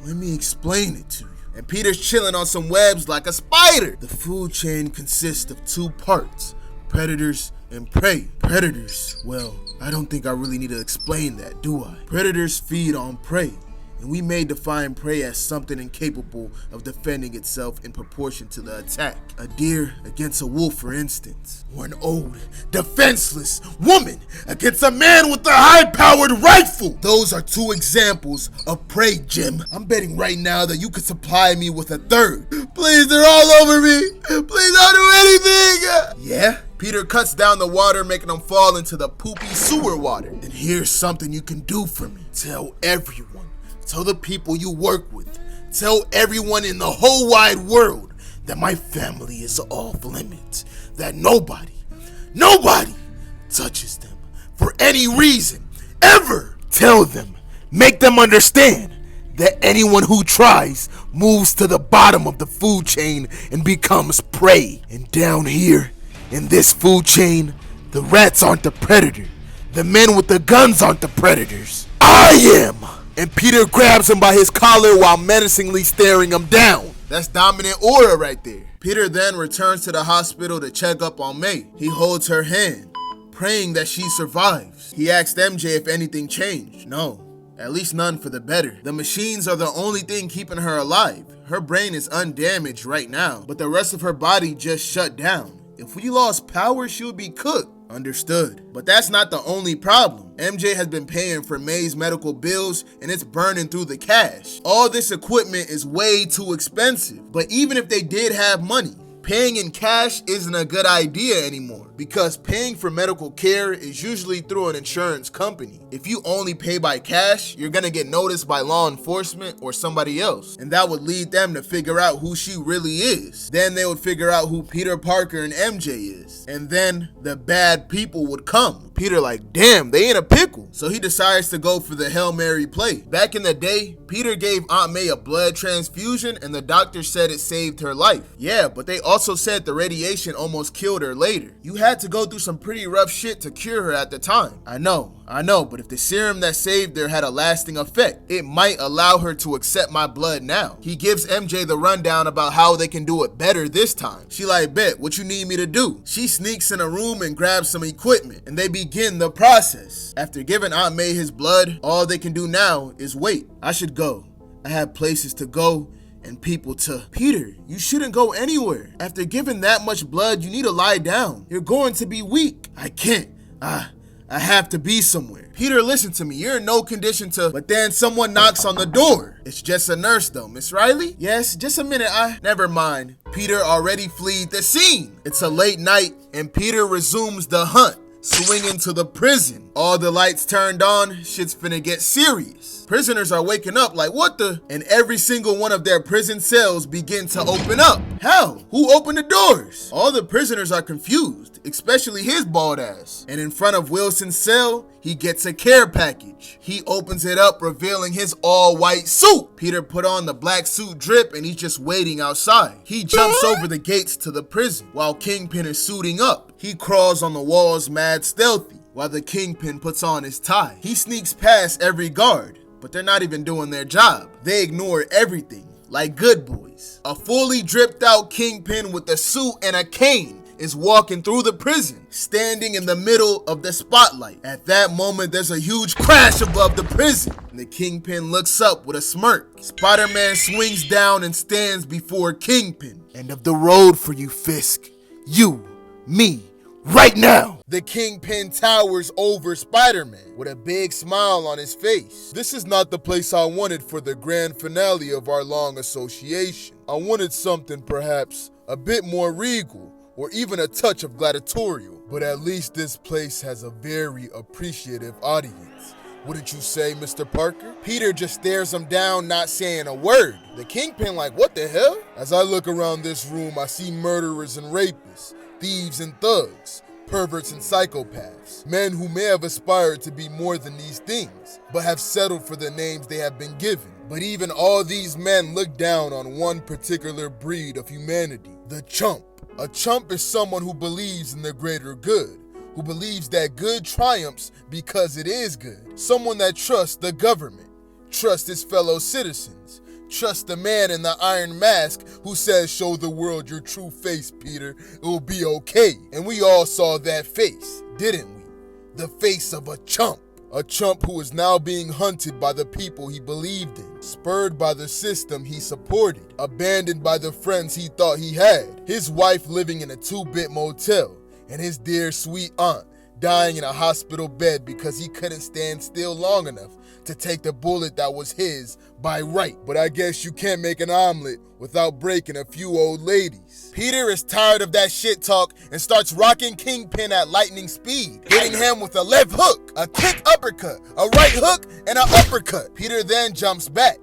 Let me explain it to you. And Peter's chilling on some webs like a spider. The food chain consists of two parts, predators and prey. Predators, well, I don't think I really need to explain that, do I? Predators feed on prey, and we may define prey as something incapable of defending itself in proportion to the attack. A deer against a wolf, for instance, or an old, defenseless woman against a man with a high-powered rifle. Those are two examples of prey, Jim. I'm betting right now that you could supply me with a third. Please, they're all over me. Please don't do anything. Yeah? Peter cuts down the water, making them fall into the poopy sewer water. And here's something you can do for me. Tell everyone. Tell the people you work with. Tell everyone in the whole wide world that my family is off limits. That nobody touches them for any reason, ever. Tell them, make them understand that anyone who tries moves to the bottom of the food chain and becomes prey. And down here, in this food chain, the rats aren't the predator. The men with the guns aren't the predators. I am! And Peter grabs him by his collar while menacingly staring him down. That's dominant aura right there. Peter then returns to the hospital to check up on May. He holds her hand, praying that she survives. He asks MJ if anything changed. No, at least none for the better. The machines are the only thing keeping her alive. Her brain is undamaged right now, but the rest of her body just shut down. If we lost power, she would be cooked. Understood. But that's not the only problem. MJ has been paying for May's medical bills and it's burning through the cash. All this equipment is way too expensive. But even if they did have money, paying in cash isn't a good idea anymore because paying for medical care is usually through an insurance company. If you only pay by cash, you're gonna get noticed by law enforcement or somebody else, and that would lead them to figure out who she really is. Then they would figure out who Peter Parker and MJ is, and then the bad people would come. Peter like, damn, they in a pickle. So he decides to go for the Hail Mary play. Back in the day, Peter gave Aunt May a blood transfusion and the doctor said it saved her life. Yeah, but they also said the radiation almost killed her later. You had to go through some pretty rough shit to cure her at the time. I know, but if the serum that saved her had a lasting effect, it might allow her to accept my blood now. He gives MJ the rundown about how they can do it better this time. She like, bet, what you need me to do? She sneaks in a room and grabs some equipment, and they begin the process. After giving Aunt May his blood, all they can do now is wait. I should go. I have places to go and people to. Peter, you shouldn't go anywhere. After giving that much blood, you need to lie down. You're going to be weak. I can't. I have to be somewhere. Peter, listen to me. You're in no condition to. But then someone knocks on the door. It's just a nurse though. Miss Riley? Yes, just a minute. Never mind. Peter already fled the scene. It's a late night and Peter resumes the hunt, swinging to the prison. All the lights turned on. Shit's finna get serious. Prisoners are waking up like, what the? And every single one of their prison cells begin to open up. How? Who opened the doors? All the prisoners are confused, especially his bald ass. And in front of Wilson's cell, he gets a care package. He opens it up, revealing his all-white suit. Peter put on the black suit drip and he's just waiting outside. He jumps over the gates to the prison while Kingpin is suiting up. He crawls on the walls mad stealthy while the Kingpin puts on his tie. He sneaks past every guard, but they're not even doing their job. They ignore everything like good boys. A fully dripped out Kingpin with a suit and a cane is walking through the prison, standing in the middle of the spotlight. At that moment, there's a huge crash above the prison, and the Kingpin looks up with a smirk. Spider-Man swings down and stands before Kingpin. End of the road for you, Fisk. You, me, right now! The Kingpin towers over Spider-Man with a big smile on his face. This is not the place I wanted for the grand finale of our long association. I wanted something perhaps a bit more regal, or even a touch of gladiatorial. But at least this place has a very appreciative audience. Wouldn't you say, Mr. Parker? Peter just stares him down, not saying a word. The Kingpin like, what the hell? As I look around this room, I see murderers and rapists, thieves and thugs, perverts and psychopaths, men who may have aspired to be more than these things, but have settled for the names they have been given. But even all these men look down on one particular breed of humanity, the chump. A chump is someone who believes in the greater good, who believes that good triumphs because it is good. Someone that trusts the government, trusts his fellow citizens, trusts the man in the iron mask who says, show the world your true face, Peter, it will be okay. And we all saw that face, didn't we? The face of a chump. A chump who is now being hunted by the people he believed in, spurred by the system he supported, abandoned by the friends he thought he had, his wife living in a 2-bit motel, and his dear sweet aunt dying in a hospital bed because he couldn't stand still long enough to take the bullet that was his by right. But I guess you can't make an omelet without breaking a few old ladies. Peter is tired of that shit talk and starts rocking Kingpin at lightning speed, hitting him with a left hook, a kick uppercut, a right hook, and an uppercut. Peter then jumps back.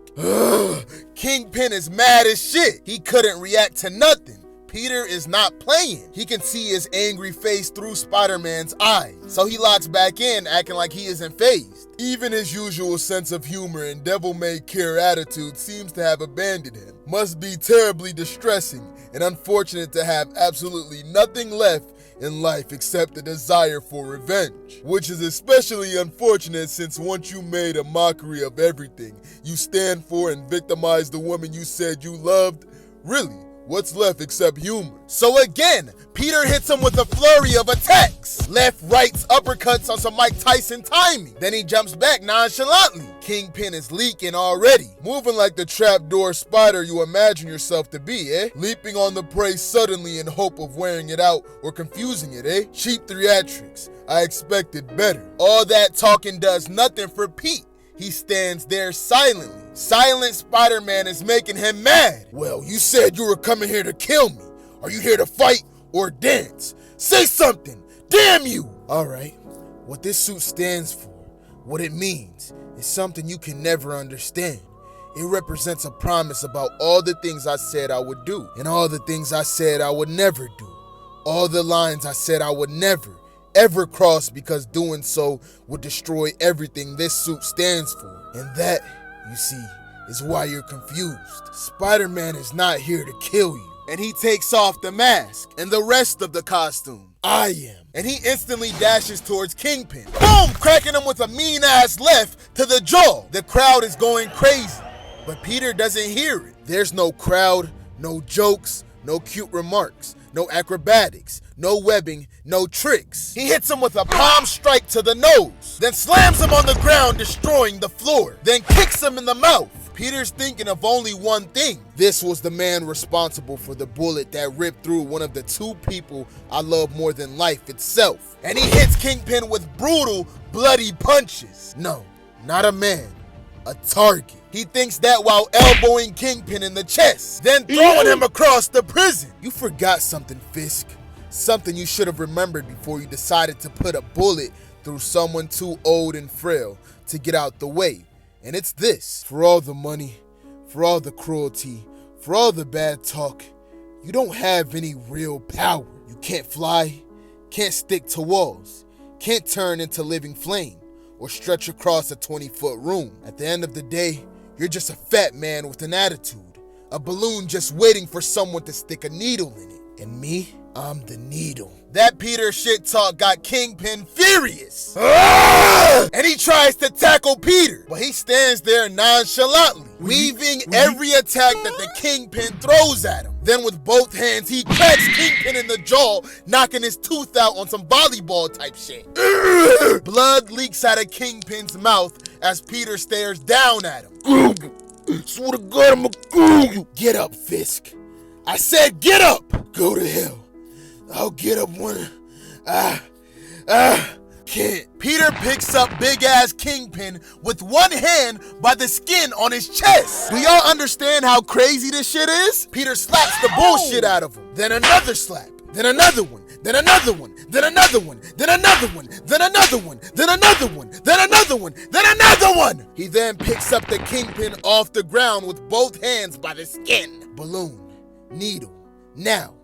Kingpin is mad as shit. He couldn't react to nothing. Peter is not playing. He can see his angry face through Spider-Man's eyes, so he locks back in, acting like he isn't fazed. Even his usual sense of humor and devil-may-care attitude seems to have abandoned him. Must be terribly distressing and unfortunate to have absolutely nothing left in life except the desire for revenge, which is especially unfortunate since once you made a mockery of everything you stand for and victimized the woman you said you loved, really, what's left except humor? So again, Peter hits him with a flurry of attacks. Left, rights, uppercuts on some Mike Tyson timing. Then he jumps back nonchalantly. Kingpin is leaking already. Moving like the trapdoor spider you imagine yourself to be, eh? Leaping on the prey suddenly in hope of wearing it out or confusing it, eh? Cheap theatrics. I expected better. All that talking does nothing for Pete. He stands there silently. Silent Spider-Man is making him mad. Well, you said you were coming here to kill me. Are you here to fight or dance? Say something, damn you! Alright, what this suit stands for, what it means, is something you can never understand. It represents a promise about all the things I said I would do, and all the things I said I would never do. All the lines I said I would never, ever cross because doing so would destroy everything this suit stands for. And that, you see, is why you're confused. Spider-Man is not here to kill you. And he takes off the mask and the rest of the costume. I am. And he instantly dashes towards Kingpin. Boom! Cracking him with a mean-ass left to the jaw. The crowd is going crazy, but Peter doesn't hear it. There's no crowd, no jokes, no cute remarks, no acrobatics, no webbing, no tricks. He hits him with a palm strike to the nose, then slams him on the ground, destroying the floor, then kicks him in the mouth. Peter's thinking of only one thing. This was the man responsible for the bullet that ripped through one of the two people I love more than life itself. And he hits Kingpin with brutal, bloody punches. No, not a man, a target. He thinks that while elbowing Kingpin in the chest, then throwing him across the prison. You forgot something, Fisk. Something you should have remembered before you decided to put a bullet through someone too old and frail to get out the way. And it's this. For all the money, for all the cruelty, for all the bad talk, you don't have any real power. You can't fly, can't stick to walls, can't turn into living flame, or stretch across a 20-foot room. At the end of the day, you're just a fat man with an attitude, a balloon just waiting for someone to stick a needle in it. And me, I'm the needle. That Peter shit talk got Kingpin furious. And he tries to tackle Peter, but he stands there nonchalantly, weaving every attack that the Kingpin throws at him. Then with both hands, he cracks Kingpin in the jaw, knocking his tooth out on some volleyball type shit. Blood leaks out of Kingpin's mouth as Peter stares down at him. Swear to God, I'ma kill you. Get up, Fisk. I said get up. Go to hell. I'll get up when can't. Peter picks up big-ass Kingpin with one hand by the skin on his chest. Do y'all understand how crazy this shit is? Peter slaps the bullshit out of him. Then another slap. Then another one. Then another one. Then another one. Then another one. Then another one. Then another one. Then another one. Then another one. He then picks up the Kingpin off the ground with both hands by the skin. Balloon. Needle. Now.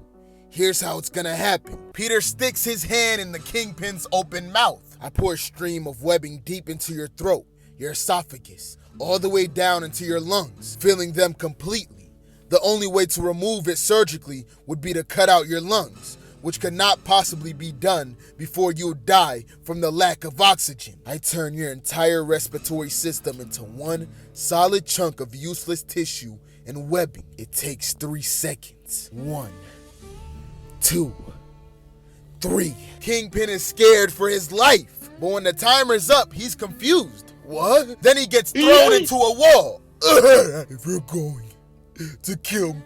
Here's how it's gonna happen. Peter sticks his hand in the Kingpin's open mouth. I pour a stream of webbing deep into your throat, your esophagus, all the way down into your lungs, filling them completely. The only way to remove it surgically would be to cut out your lungs, which could not possibly be done before you die from the lack of oxygen. I turn your entire respiratory system into one solid chunk of useless tissue and webbing. It takes 3 seconds. 1, 2, 3. Kingpin is scared for his life, but when the timer's up, he's confused. What? Then he gets thrown into a wall. If you're going to kill me,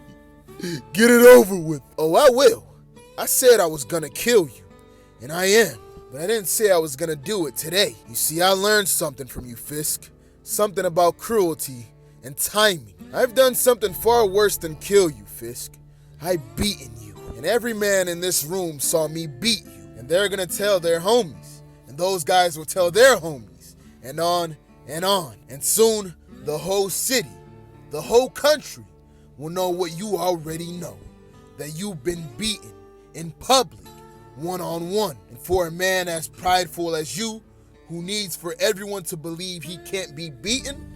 get it over with. Oh, I will. I said I was gonna kill you, and I am, but I didn't say I was gonna do it today. You see, I learned something from you, Fisk. Something about cruelty and timing. I've done something far worse than kill you, Fisk. I've beaten you. And every man in this room saw me beat you, and they're gonna tell their homies, and those guys will tell their homies, and on and on. And soon, the whole city, the whole country will know what you already know, that you've been beaten in public, one-on-one. And for a man as prideful as you, who needs for everyone to believe he can't be beaten,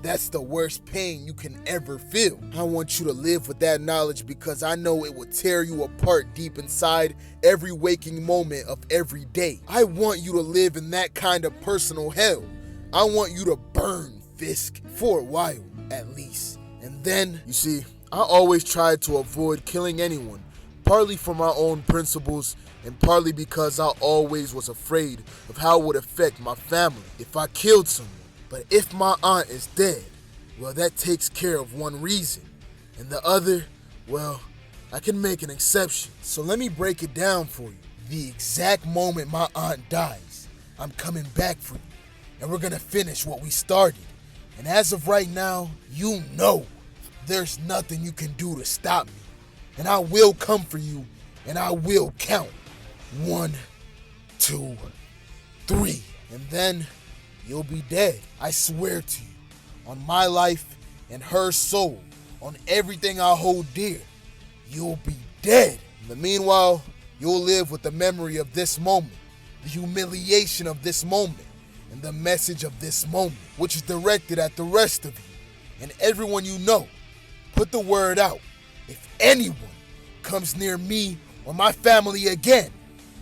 that's the worst pain you can ever feel. I want you to live with that knowledge because I know it will tear you apart deep inside every waking moment of every day. I want you to live in that kind of personal hell. I want you to burn, Fisk, for a while, at least. And then, you see, I always tried to avoid killing anyone, partly for my own principles and partly because I always was afraid of how it would affect my family if I killed someone. But if my aunt is dead, well, that takes care of one reason. And the other, well, I can make an exception. So let me break it down for you. The exact moment my aunt dies, I'm coming back for you. And we're gonna finish what we started. And as of right now, you know there's nothing you can do to stop me. And I will come for you, and I will count. 1, 2, 3. And then you'll be dead. I swear to you, on my life and her soul, on everything I hold dear, you'll be dead. In the meanwhile, you'll live with the memory of this moment, the humiliation of this moment, and the message of this moment, which is directed at the rest of you and everyone you know. Put the word out. If anyone comes near me or my family again,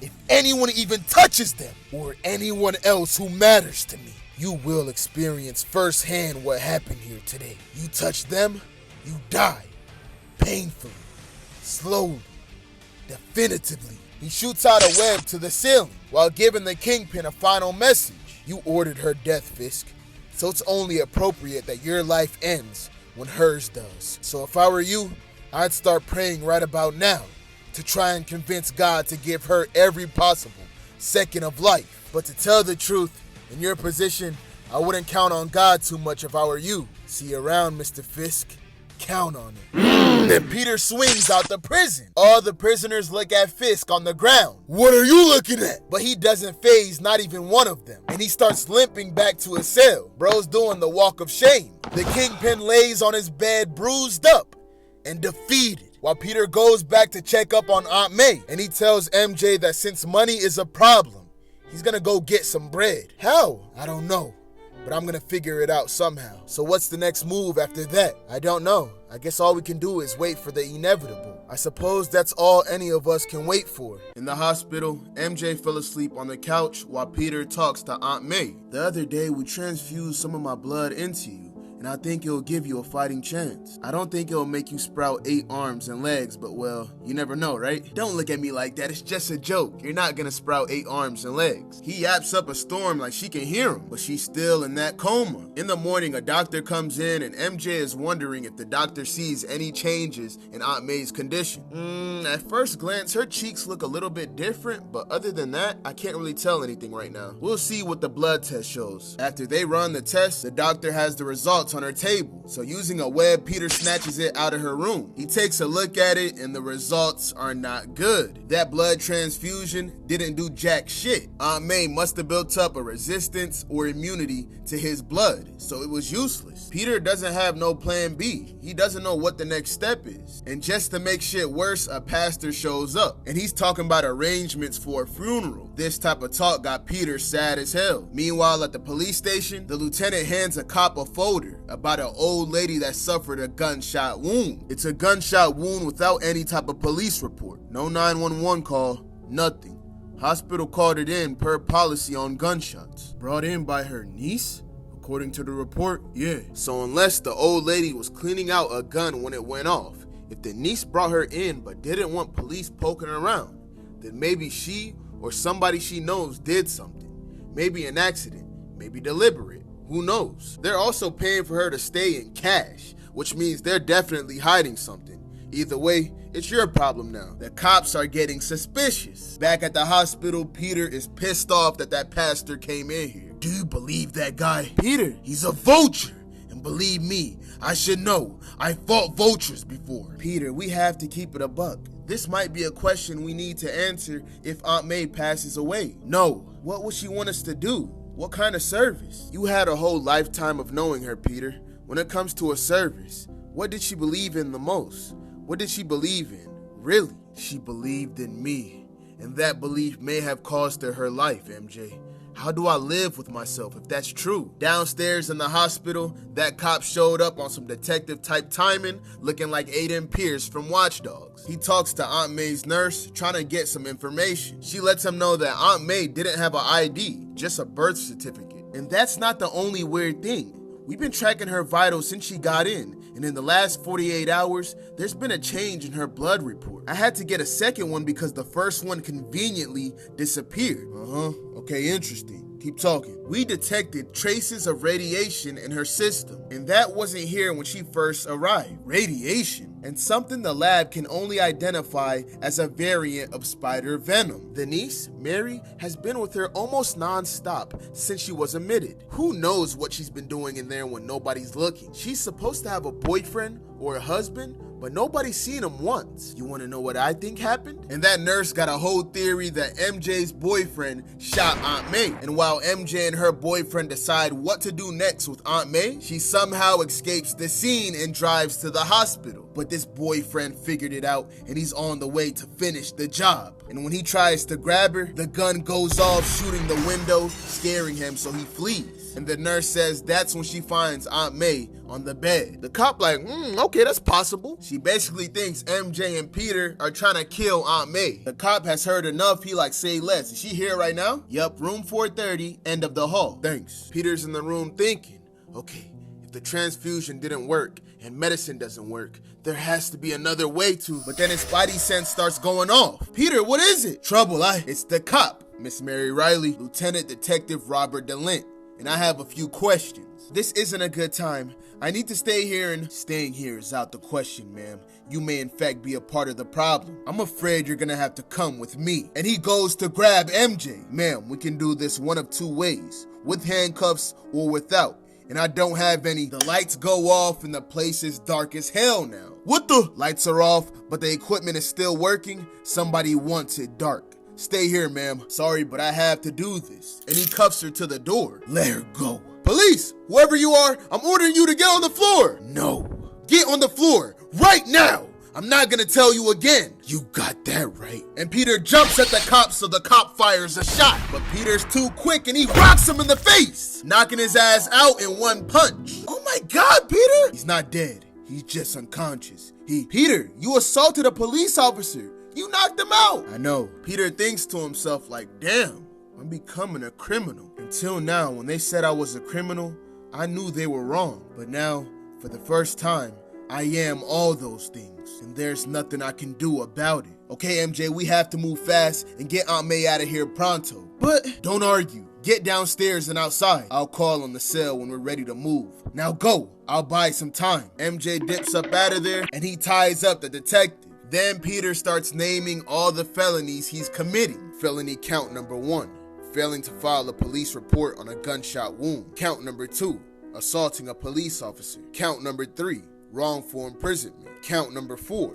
if anyone even touches them or anyone else who matters to me, you will experience firsthand what happened here today. You touch them, you die. Painfully, slowly, definitively. He shoots out a web to the ceiling while giving the Kingpin a final message. You ordered her death, Fisk, so it's only appropriate that your life ends when hers does. So if I were you, I'd start praying right about now to try and convince God to give her every possible second of life. But to tell the truth, in your position, I wouldn't count on God too much if I were you. See you around, Mr. Fisk. Count on it. Then Peter swings out the prison. All the prisoners look at Fisk on the ground. What are you looking at? But he doesn't faze not even one of them. And he starts limping back to his cell. Bro's doing the walk of shame. The Kingpin lays on his bed bruised up and defeated, while Peter goes back to check up on Aunt May. And he tells MJ that since money is a problem, he's gonna go get some bread. How? I don't know, but I'm gonna figure it out somehow. So what's the next move after that? I don't know. I guess all we can do is wait for the inevitable. I suppose that's all any of us can wait for. In the hospital, MJ fell asleep on the couch while Peter talks to Aunt May. The other day, we transfused some of my blood into you, and I think it'll give you a fighting chance. I don't think it'll make you sprout 8 arms and legs, but well, you never know, right? Don't look at me like that, it's just a joke. You're not gonna sprout 8 arms and legs. He yaps up a storm like she can hear him, but she's still in that coma. In the morning, a doctor comes in, and MJ is wondering if the doctor sees any changes in Aunt May's condition. At first glance, her cheeks look a little bit different, but other than that, I can't really tell anything right now. We'll see what the blood test shows. After they run the test, the doctor has the results on her table. So using a web, Peter snatches it out of her room. He takes a look at it, and the results are not good. That blood transfusion didn't do jack shit. Aunt May must have built up a resistance or immunity to his blood, so it was useless. Peter doesn't have no plan B. He doesn't know what the next step is. And just to make shit worse, a pastor shows up, and he's talking about arrangements for a funeral. This type of talk got Peter sad as hell. Meanwhile, at the police station, the lieutenant hands a cop a folder about an old lady that suffered a gunshot wound. It's a gunshot wound without any type of police report. No 911 call, nothing. Hospital called it in per policy on gunshots. Brought in by her niece? According to the report, yeah. So unless the old lady was cleaning out a gun when it went off, if the niece brought her in but didn't want police poking around, then maybe she or somebody she knows did something. Maybe an accident, maybe deliberate, who knows? They're also paying for her to stay in cash, which means they're definitely hiding something. Either way, it's your problem now. The cops are getting suspicious. Back at the hospital, Peter is pissed off that pastor came in here. Do you believe that guy? Peter, he's a vulture. And believe me, I should know. I fought vultures before. Peter, we have to keep it a buck. This might be a question we need to answer if Aunt May passes away. No. What would she want us to do? What kind of service? You had a whole lifetime of knowing her, Peter. When it comes to a service, what did she believe in the most? What did she believe in? Really? She believed in me. And that belief may have cost her life, MJ. How do I live with myself if that's true? Downstairs in the hospital, that cop showed up on some detective type timing, looking like Aiden Pierce from Watch Dogs. He talks to Aunt May's nurse, trying to get some information. She lets him know that Aunt May didn't have an ID, just a birth certificate. And that's not the only weird thing. We've been tracking her vitals since she got in, and in the last 48 hours, there's been a change in her blood report. I had to get a second one because the first one conveniently disappeared. Okay, interesting. Keep talking. We detected traces of radiation in her system, and that wasn't here when she first arrived. Radiation? And something the lab can only identify as a variant of spider venom. The niece, Mary, has been with her almost non-stop since she was admitted. Who knows what she's been doing in there when nobody's looking? She's supposed to have a boyfriend or a husband, but nobody's seen him once. You want to know what I think happened? And that nurse got a whole theory that MJ's boyfriend shot Aunt May. And while MJ and her boyfriend decide what to do next with Aunt May, she somehow escapes the scene and drives to the hospital. But this boyfriend figured it out, and he's on the way to finish the job. And when he tries to grab her, the gun goes off, shooting the window, scaring him, so he flees. And the nurse says that's when she finds Aunt May on the bed. The cop like, okay, that's possible. She basically thinks MJ and Peter are trying to kill Aunt May. The cop has heard enough, he like, say less. Is she here right now? Yup, room 430, end of the hall. Thanks. Peter's in the room thinking, okay, if the transfusion didn't work and medicine doesn't work, there has to be another way to. But then his spidey sense starts going off. Peter, what is it? Trouble, it's the cop, Miss Mary Riley, Lieutenant Detective Robert DeLint. And I have a few questions. This isn't a good time. I need to stay here, and staying here is out the question, ma'am. You may in fact be a part of the problem. I'm afraid you're gonna have to come with me. And he goes to grab MJ. Ma'am, we can do this one of two ways, with handcuffs or without. And I don't have any. The lights go off and the place is dark as hell now. What the? Lights are off, but the equipment is still working. Somebody wants it dark. Stay here, ma'am. Sorry, but I have to do this. And he cuffs her to the door. Let her go. Police, whoever you are, I'm ordering you to get on the floor. No. Get on the floor right now. I'm not gonna tell you again. You got that right. And Peter jumps at the cop, so the cop fires a shot. But Peter's too quick and he rocks him in the face, knocking his ass out in one punch. Oh my God, Peter. He's not dead. He's just unconscious. Peter, you assaulted a police officer. You knocked him out. I know. Peter thinks to himself like, damn, I'm becoming a criminal. Until now, when they said I was a criminal, I knew they were wrong, but now, for the first time, I am all those things, and there's nothing I can do about it. Okay, MJ, we have to move fast and get Aunt May out of here pronto. But don't argue. Get downstairs and outside. I'll call on the cell when we're ready to move. Now go. I'll buy some time. MJ dips up out of there, and he ties up the detective. Then Peter starts naming all the felonies he's committing. Felony count number 1, failing to file a police report on a gunshot wound. Count number 2, assaulting a police officer. Count number 3, wrongful imprisonment. Count number 4,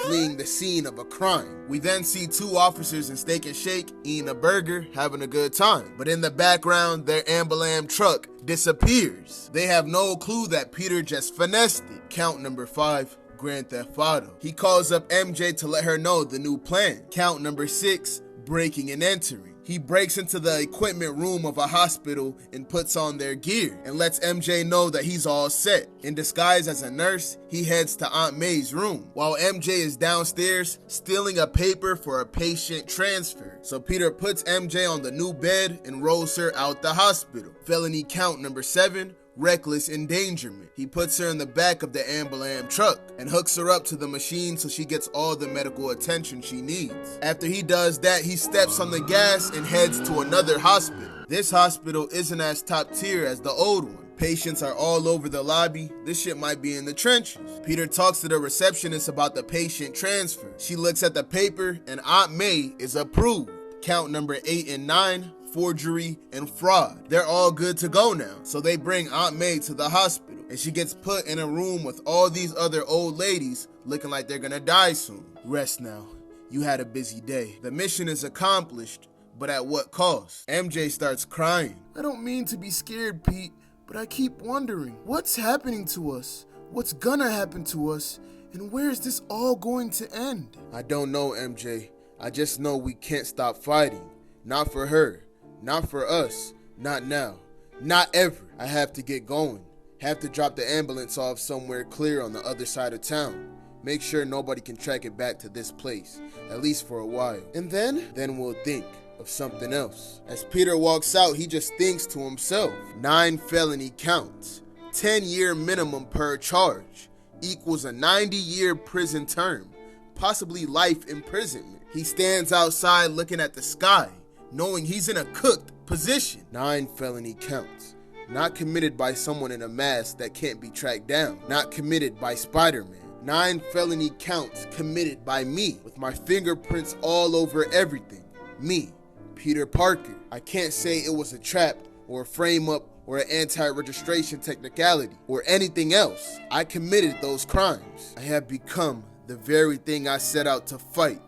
fleeing the scene of a crime. We then see 2 officers in Steak and Shake eating a burger, having a good time. But in the background, their Ambulam truck disappears. They have no clue that Peter just finessed it. Count number 5, Grand Theft Auto. He calls up MJ to let her know the new plan. Count number 6, breaking and entering. He breaks into the equipment room of a hospital and puts on their gear and lets MJ know that he's all set. In disguise as a nurse, he heads to Aunt May's room while MJ is downstairs stealing a paper for a patient transfer. So Peter puts MJ on the new bed and rolls her out the hospital. Felony count number 7, reckless endangerment. He puts her in the back of the Ambulam truck and hooks her up to the machine so she gets all the medical attention she needs. After he does that, he steps on the gas and heads to another hospital. This hospital isn't as top tier as the old one. Patients are all over the lobby. This shit might be in the trenches. Peter talks to the receptionist about the patient transfer. She looks at the paper and Aunt May is approved. Count number 8 and 9, forgery, and fraud. They're all good to go now. So they bring Aunt May to the hospital and she gets put in a room with all these other old ladies looking like they're gonna die soon. Rest now. You had a busy day. The mission is accomplished, but at what cost? MJ starts crying. I don't mean to be scared, Pete, but I keep wondering, what's happening to us? What's gonna happen to us? And where is this all going to end? I don't know, MJ. I just know we can't stop fighting. Not for her. Not for us. Not now. Not ever. I have to get going. Have to drop the ambulance off somewhere clear on the other side of town. Make sure nobody can track it back to this place, at least for a while. And then we'll think of something else. As Peter walks out, he just thinks to himself. 9 felony counts. 10-year minimum per charge. Equals a 90-year prison term. Possibly life imprisonment. He stands outside looking at the sky, knowing he's in a cooked position. 9 felony counts. Not committed by someone in a mask that can't be tracked down. Not committed by Spider-Man. 9 felony counts committed by me, with my fingerprints all over everything. Me, Peter Parker. I can't say it was a trap or a frame-up or an anti-registration technicality or anything else. I committed those crimes. I have become the very thing I set out to fight.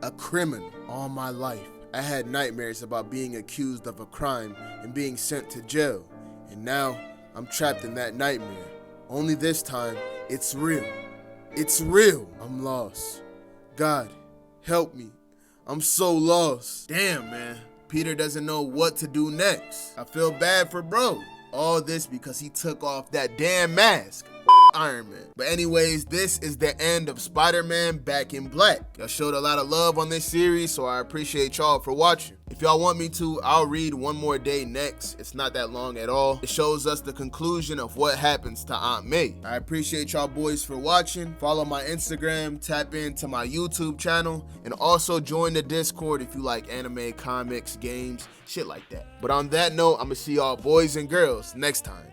A criminal. All my life, I had nightmares about being accused of a crime and being sent to jail. And now, I'm trapped in that nightmare. Only this time, it's real. It's real. I'm lost. God, help me. I'm so lost. Damn, man. Peter doesn't know what to do next. I feel bad for bro. All this because he took off that damn mask. Iron Man. But anyways, this is the end of Spider-Man Back in Black. Y'all showed a lot of love on this series, so I appreciate y'all for watching. If y'all want me to, I'll read One More Day next. It's not that long at all. It shows us the conclusion of what happens to Aunt May. I appreciate y'all boys for watching. Follow my Instagram, tap into my YouTube channel, and also join the Discord if you like anime, comics, games, shit like that. But on that note, I'm gonna see y'all boys and girls next time.